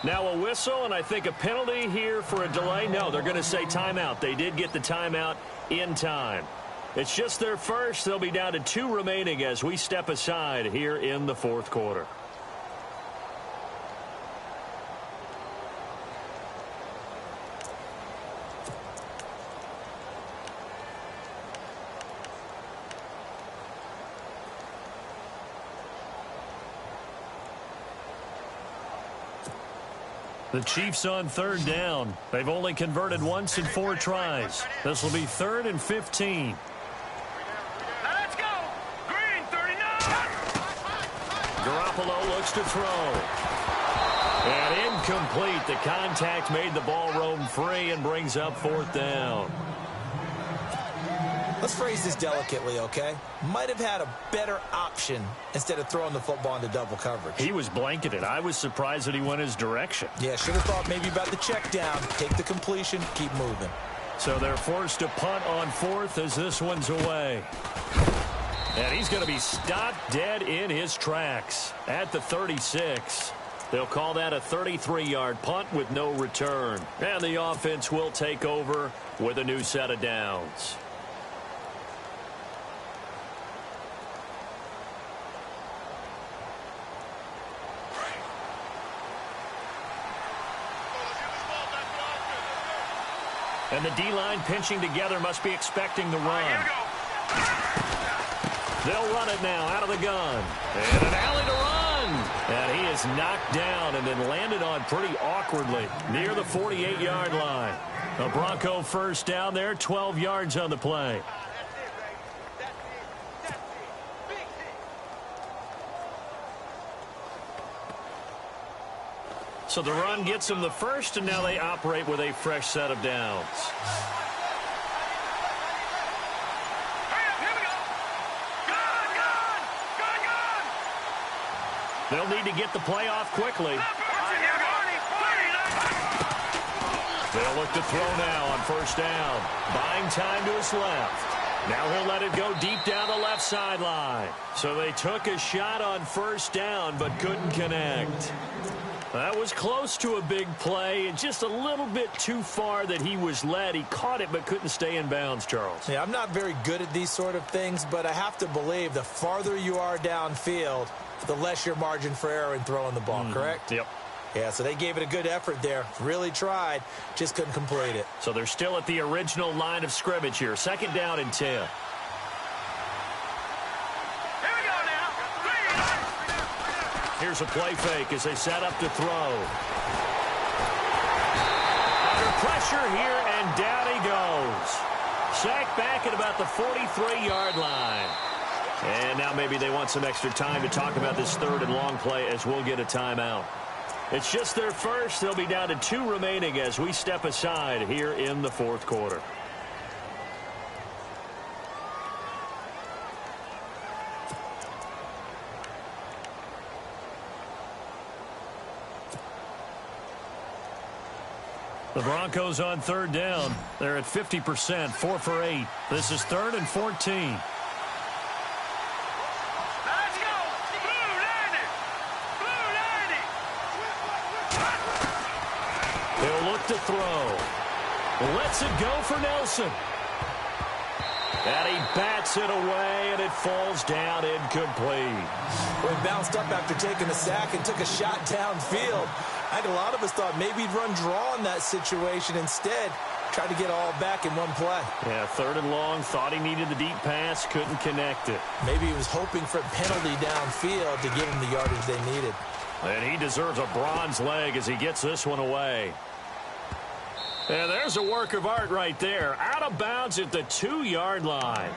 Now a whistle, and I think a penalty here for a delay. No, they're going to say timeout. They did get the timeout in time. It's just their first. They'll be down to 2 remaining as we step aside here in the 4th quarter. The Chiefs on 3rd down. They've only converted once in 4 tries. This will be 3rd and 15. Let's go. Green 39. Garoppolo looks to throw. And incomplete. The contact made the ball roam free and brings up 4th down. Let's phrase this delicately, okay? Might have had a better option instead of throwing the football into double coverage. He was blanketed. I was surprised that he went his direction. Yeah, should have thought maybe about the check down, take the completion, keep moving. So they're forced to punt on 4th as this one's away. And he's going to be stopped dead in his tracks at the 36. They'll call that a 33-yard punt with no return. And the offense will take over with a new set of downs. And the D-line pinching together must be expecting the run. Here we go. They'll run it now out of the gun. And an alley to run. And he is knocked down and then landed on pretty awkwardly near the 48-yard line. A Bronco first down there, 12 yards on the play. So the run gets them the first, and now they operate with a fresh set of downs. They'll need to get the play off quickly. They'll look to throw now on first down. Buying time to his left. Now he'll let it go deep down the left sideline. So they took a shot on first down but couldn't connect. That was close to a big play and just a little bit too far that he was led. He caught it but couldn't stay in bounds, Charles. Yeah, I'm not very good at these sort of things, but I have to believe the farther you are downfield, the less your margin for error in throwing the ball, correct? Yep. Yeah, so they gave it a good effort there. Really tried, just couldn't complete it. So they're still at the original line of scrimmage here. Second down and 10. Here we go now. Here's a play fake as they set up to throw. Under pressure here, and down he goes. Sacked back at about the 43-yard line. And now maybe they want some extra time to talk about this third and long play as we'll get a timeout. It's just their first. They'll be down to 2 remaining as we step aside here in the fourth quarter. The Broncos on third down. They're at 50%, 4 for 8. This is 3rd and 14. Let's go. Blue 90. Blue 90. They'll look to throw. Lets it go for Nelson. And he bats it away, and it falls down incomplete. Well, he bounced up after taking a sack and took a shot downfield. I think a lot of us thought maybe he'd run draw in that situation. Instead, tried to get all back in one play. Yeah, 3rd and long, thought he needed the deep pass, couldn't connect it. Maybe he was hoping for a penalty downfield to give him the yardage they needed. And he deserves a bronze leg as he gets this one away. And there's a work of art right there. Out of bounds at the 2-yard line.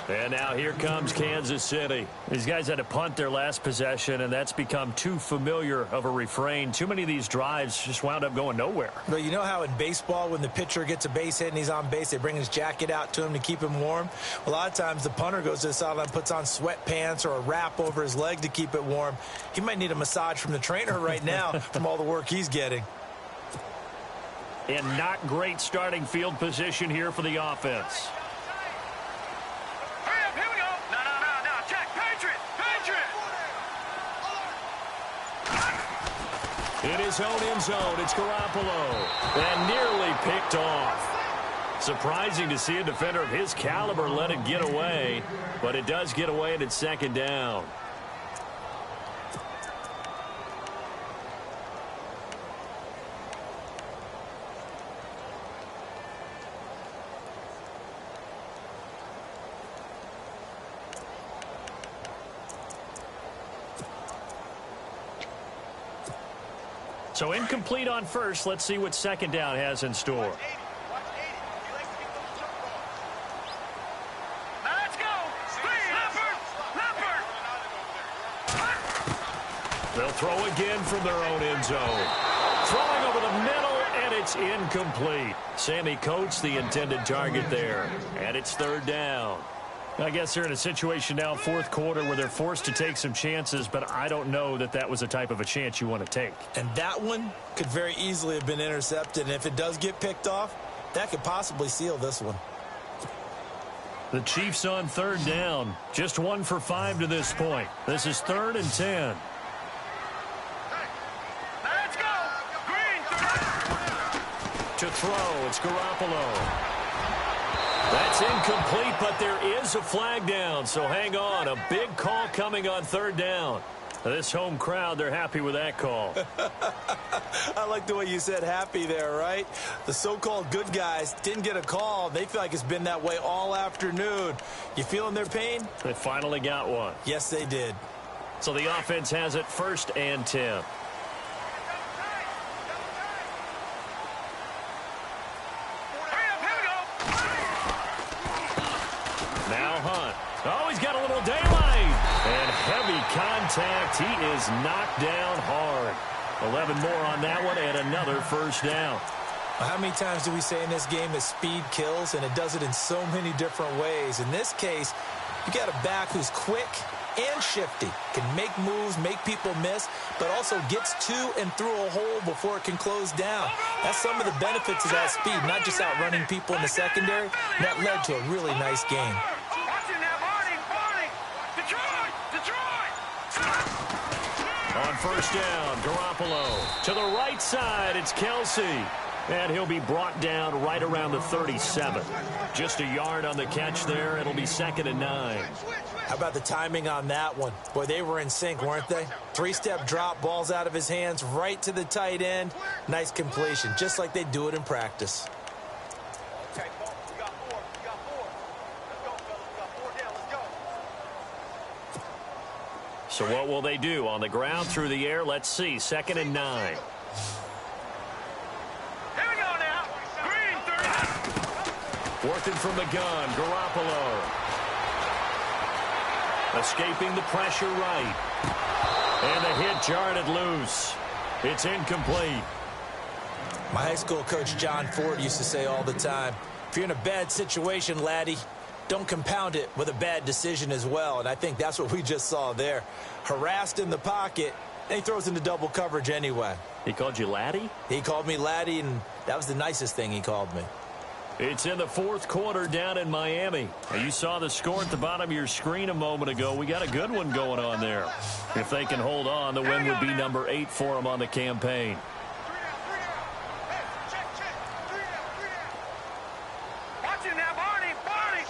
And now here comes Kansas City. These guys had to punt their last possession, and that's become too familiar of a refrain. Too many of these drives just wound up going nowhere. But you know how in baseball, when the pitcher gets a base hit and he's on base, they bring his jacket out to him to keep him warm? A lot of times the punter goes to the sideline, puts on sweatpants or a wrap over his leg to keep it warm. He might need a massage from the trainer right now from all the work he's getting. And not great starting field position here for the offense. Hurry up. Here we go. No. Check. Patriot. In his own end zone, it's Garoppolo. And nearly picked off. Surprising to see a defender of his caliber let it get away. But it does get away, and it's second down. So incomplete on first. Let's see what second down has in store. Let's go. Leopard. They'll throw again from their own end zone. Throwing over the middle, and it's incomplete. Sammy Coates, the intended target there. And it's third down. I guess they're in a situation now, fourth quarter, where they're forced to take some chances, but I don't know that that was the type of a chance you want to take. And that one could very easily have been intercepted. And if it does get picked off, that could possibly seal this one. The Chiefs on third down. Just 1 for 5 to this point. This is 3rd and 10. Let's go. Green. To throw, it's Garoppolo. That's incomplete, but there is a flag down, so hang on. A big call coming on third down. This home crowd, they're happy with that call. I like the way you said happy there, right? The so-called good guys didn't get a call. They feel like it's been that way all afternoon. You feeling their pain? They finally got one. Yes, they did. So the offense has it 1st and 10. Now Hunt. Oh, he's got a little daylight. And heavy contact. He is knocked down hard. 11 more on that one and another 1st down. Well, how many times do we say in this game that speed kills, and it does it in so many different ways? In this case, you got a back who's quick and shifty, can make moves, make people miss, but also gets to and through a hole before it can close down. That's some of the benefits of that speed, not just outrunning people in the secondary. That led to a really nice game. On 1st down, Garoppolo. To the right side, it's Kelsey. And he'll be brought down right around the 37. Just a yard on the catch there. It'll be 2nd and 9. How about the timing on that one? Boy, they were in sync, weren't they? 3-step drop, balls out of his hands, right to the tight end. Nice completion, just like they do it in practice. Okay, we got 4. We got 4. Let's go, fellas. We got 4 down. Let's go. So what will they do? On the ground, through the air, let's see. 2nd and 9. Here we go now. Green 3. Working from the gun, Garoppolo. Escaping the pressure right. And the hit jarred it loose. It's incomplete. My high school coach, John Ford, used to say all the time, if you're in a bad situation, laddie, don't compound it with a bad decision as well. And I think that's what we just saw there. Harassed in the pocket, and he throws into double coverage anyway. He called you laddie? He called me laddie, and that was the nicest thing he called me. It's in the 4th quarter down in Miami. You saw the score at the bottom of your screen a moment ago. We got a good one going on there. If they can hold on, the win would be number 8 for them on the campaign. Watch it now, Barney. Barney.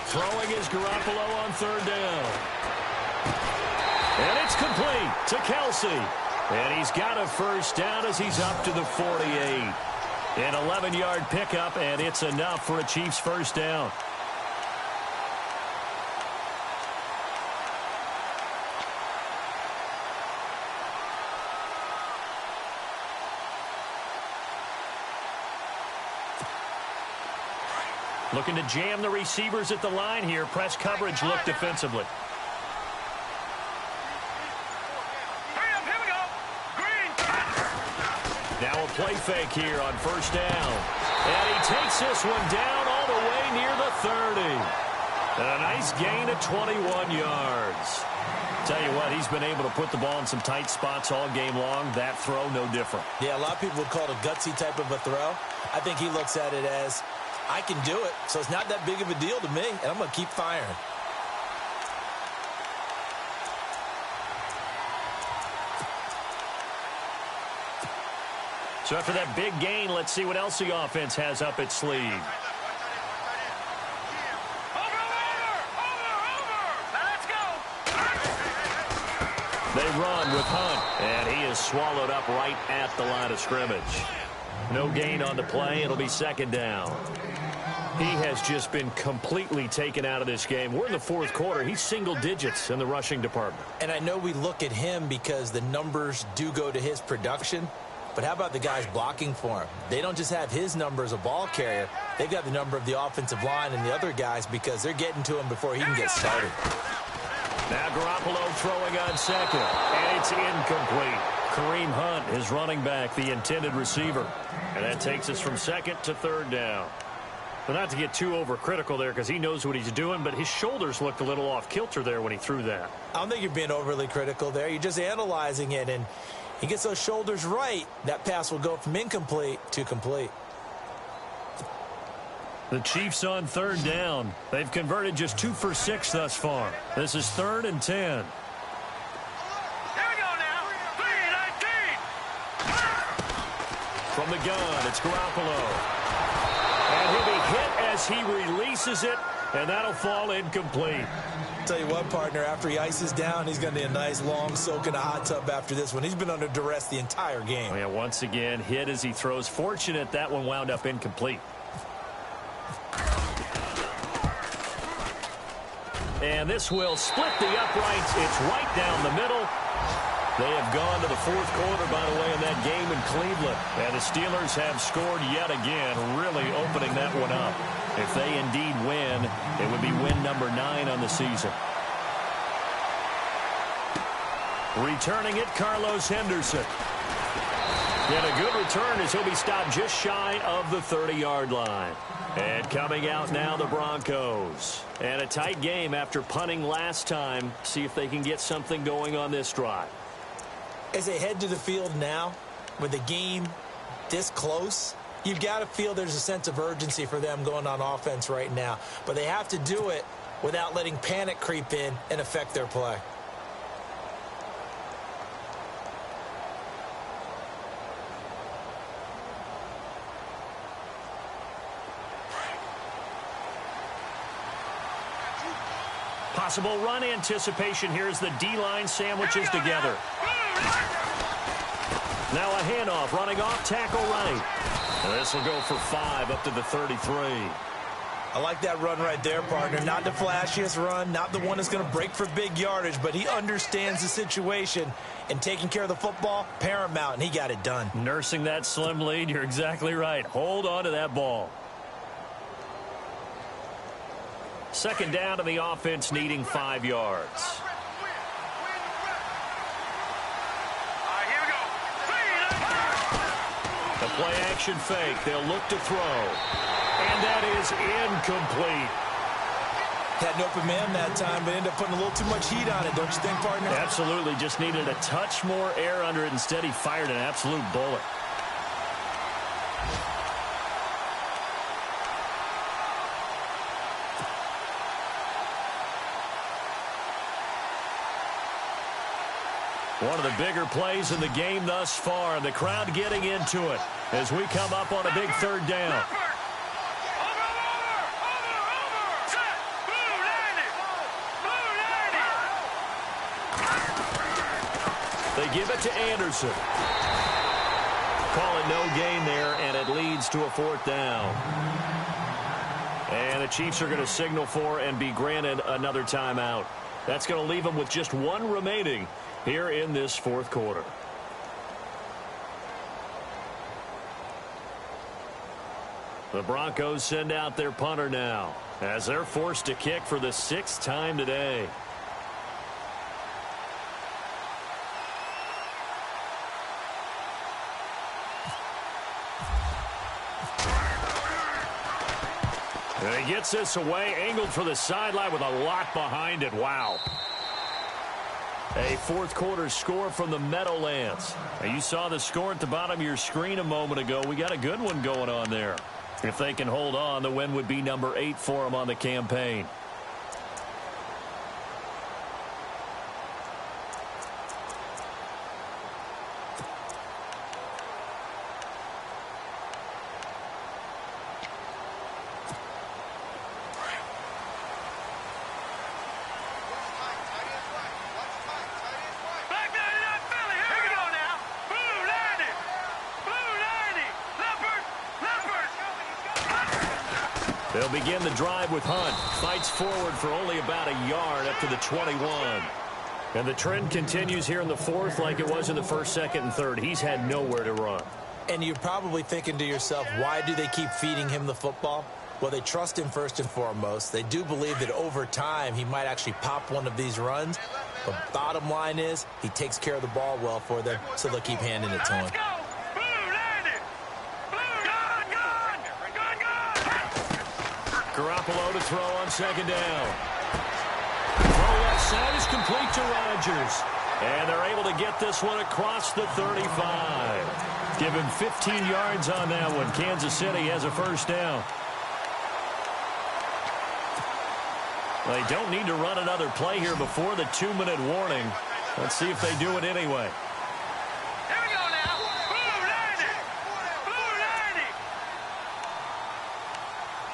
Throwing is Garoppolo on 3rd down. And it's complete to Kelsey. And he's got a 1st down as he's up to the 48. An 11-yard pickup, and it's enough for a Chiefs 1st down. Looking to jam the receivers at the line here. Press coverage look defensively. Now a play fake here on 1st down. And he takes this one down all the way near the 30. And a nice gain of 21 yards. Tell you what, he's been able to put the ball in some tight spots all game long. That throw, no different. Yeah, a lot of people would call it a gutsy type of a throw. I think he looks at it as, I can do it, so it's not that big of a deal to me, and I'm going to keep firing. So after that big gain, let's see what else the offense has up its sleeve. Over. Now let's go. They run with Hunt, and he is swallowed up right at the line of scrimmage. No gain on the play. It'll be 2nd down. He has just been completely taken out of this game. We're in the 4th quarter. He's single digits in the rushing department. And I know we look at him because the numbers do go to his production. But how about the guys blocking for him? They don't just have his number as a ball carrier. They've got the number of the offensive line and the other guys because they're getting to him before he can get started. Now Garoppolo throwing on 2nd. And it's incomplete. Kareem Hunt, his running back, the intended receiver. And that takes us from 2nd to 3rd down. But not to get too overcritical there because he knows what he's doing, but his shoulders looked a little off kilter there when he threw that. I don't think you're being overly critical there. You're just analyzing it, and he gets those shoulders right. That pass will go from incomplete to complete. The Chiefs on 3rd down. They've converted just 2 for 6 thus far. This is 3rd and 10. Here we go now. 3-19. From the gun, it's Garoppolo. And he'll be hit as he releases it And that'll fall incomplete. Tell you what, partner, after he ices down, he's going to need a nice long soak in a hot tub after this one. He's been under duress the entire game. Oh, yeah, once again, hit as he throws. Fortunate that one wound up incomplete. And this will split the uprights. It's right down the middle. They have gone to the fourth quarter, by the way, in that game in Cleveland. And the Steelers have scored yet again, really opening that one up. If they indeed win, it would be win number 9 on the season. Returning it, Carlos Henderson. And a good return as he'll be stopped just shy of the 30-yard line. And coming out now, the Broncos. And a tight game after punting last time. See if they can get something going on this drive. As they head to the field now, with the game this close, you've got to feel there's a sense of urgency for them going on offense right now. But they have to do it without letting panic creep in and affect their play. Possible run anticipation here as the D-line sandwiches together. Now a handoff, running off tackle right. This will go for 5 up to the 33. I like that run right there, partner. Not the flashiest run, not the one that's going to break for big yardage, but he understands the situation, and taking care of the football, paramount, and he got it done. Nursing that slim lead, you're exactly right. Hold on to that ball. Second down to the offense, needing 5 yards. The play action fake. They'll look to throw. And that is incomplete. Had an open man that time, but ended up putting a little too much heat on it, don't you think, partner? Absolutely. Just needed a touch more air under it. Instead, he fired an absolute bullet. One of the bigger plays in the game thus far. The crowd getting into it as we come up on a big third down. They give it to Anderson. Call it no gain there, and it leads to a 4th down. And the Chiefs are going to signal for and be granted another timeout. That's going to leave them with just 1 remaining here in this 4th quarter. The Broncos send out their punter now as they're forced to kick for the 6th time today. And he gets this away, angled for the sideline with a lot behind it. Wow. A 4th quarter score from the Meadowlands. Now, you saw the score at the bottom of your screen a moment ago. We got a good one going on there. If they can hold on, the win would be number 8 for them on the campaign. They'll begin the drive with Hunt. Fights forward for only about a yard up to the 21. And the trend continues here in the 4th like it was in the 1st, 2nd, and 3rd. He's had nowhere to run. And you're probably thinking to yourself, why do they keep feeding him the football? Well, they trust him first and foremost. They do believe that over time he might actually pop one of these runs. But bottom line is he takes care of the ball well for them, so they'll keep handing it to him. Garoppolo to throw on 2nd down. Throw left side is complete to Rodgers. And they're able to get this one across the 35. Give him 15 yards on that one. Kansas City has a 1st down. They don't need to run another play here before the 2-minute warning. Let's see if they do it anyway.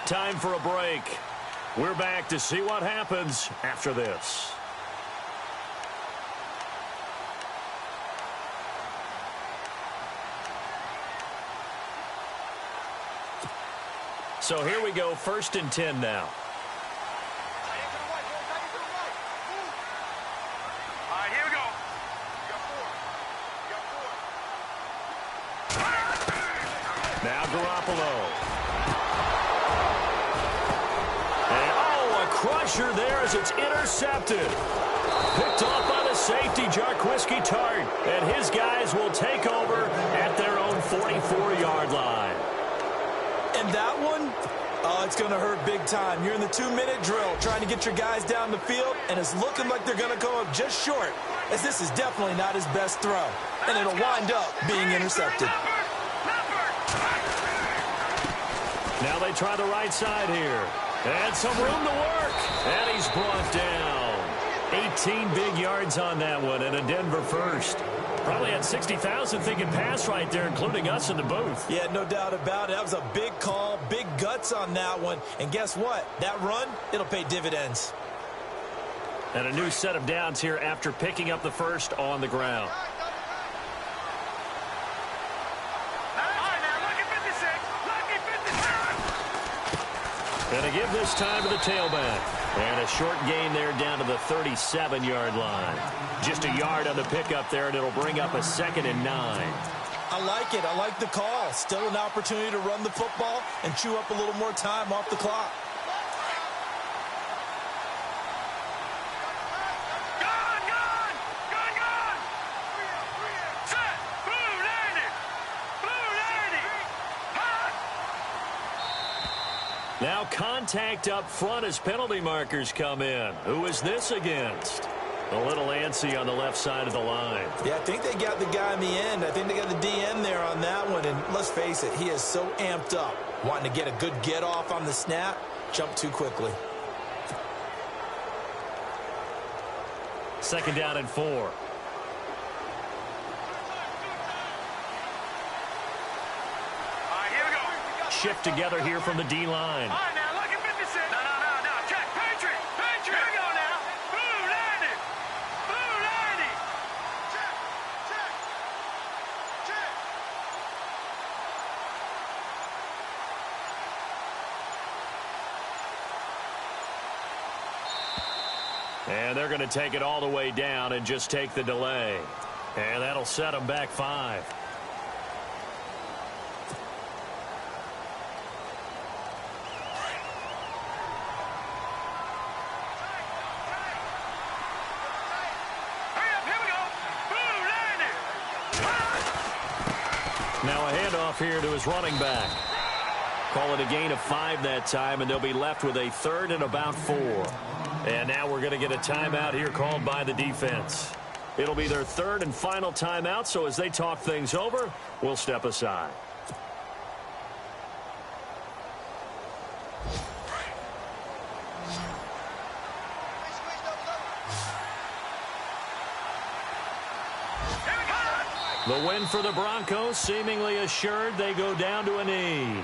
Time for a break. We're back to see what happens after this. So here we go, 1st and 10 now. All right, here we go. Now Garoppolo. And, oh, a crusher there as it's intercepted. Picked off by the safety, Jarquiski Tart. And his guys will take over at their own 44-yard line. And that one, oh, it's going to hurt big time. You're in the 2-minute drill trying to get your guys down the field, and it's looking like they're going to come up just short, as this is definitely not his best throw. And it'll wind up being intercepted. Now they try the right side here. And some room to work. And he's brought down. 18 big yards on that one, and a Denver first. Probably had 60,000 thinking pass right there, including us in the booth. Yeah, no doubt about it. That was a big call, big guts on that one. And guess what? That run, it'll pay dividends. And a new set of downs here after picking up the first on the ground. And a give this time to the tailback. And a short gain there down to the 37-yard line. Just a yard on the pickup there, and it'll bring up a 2nd and 9. I like it. I like the call. Still an opportunity to run the football and chew up a little more time off the clock. Now contact up front as penalty markers come in. Who is this against? A little antsy on the left side of the line. Yeah, I think they got the guy in the end. I think they got the DN there on that one. And let's face it, he is so amped up. Wanting to get a good get off on the snap, jump too quickly. 2nd down and 4. Shift together here from the D-line. All right, now, look at 56. No. Check. Patriot. Here we go now. Blue landing. Check. And they're going to take it all the way down and just take the delay. And that'll set them back 5. Now a handoff here to his running back. Call it a gain of 5 that time, and they'll be left with a 3rd and about 4. And now we're going to get a timeout here called by the defense. It'll be their 3rd and final timeout, so as they talk things over, we'll step aside. The win for the Broncos seemingly assured. They go down to a knee.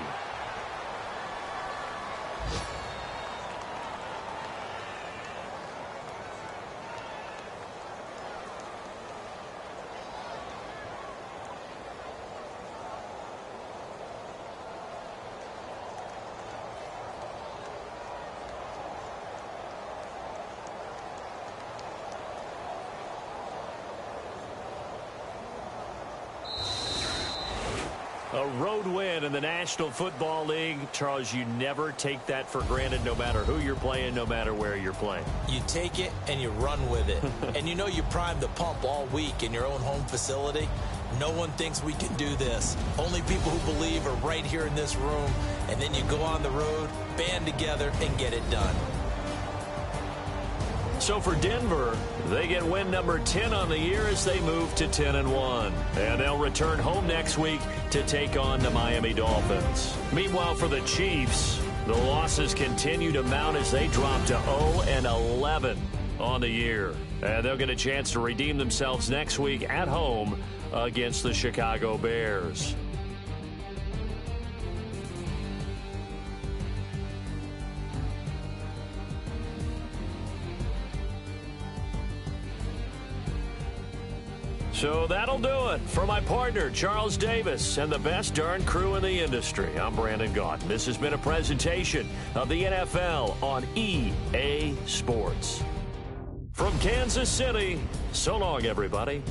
A road win in the National Football League. Charles, you never take that for granted no matter who you're playing, no matter where you're playing. You take it and you run with it. And you know you primed the pump all week in your own home facility. No one thinks we can do this. Only people who believe are right here in this room. And then you go on the road, band together, and get it done. So for Denver, they get win number 10 on the year as they move to 10-1. And they'll return home next week to take on the Miami Dolphins. Meanwhile, for the Chiefs, the losses continue to mount as they drop to 0-11 on the year. And they'll get a chance to redeem themselves next week at home against the Chicago Bears. So that'll do it. For my partner, Charles Davis, and the best darn crew in the industry, I'm Brandon Gaudin. This has been a presentation of the NFL on EA Sports. From Kansas City, so long, everybody.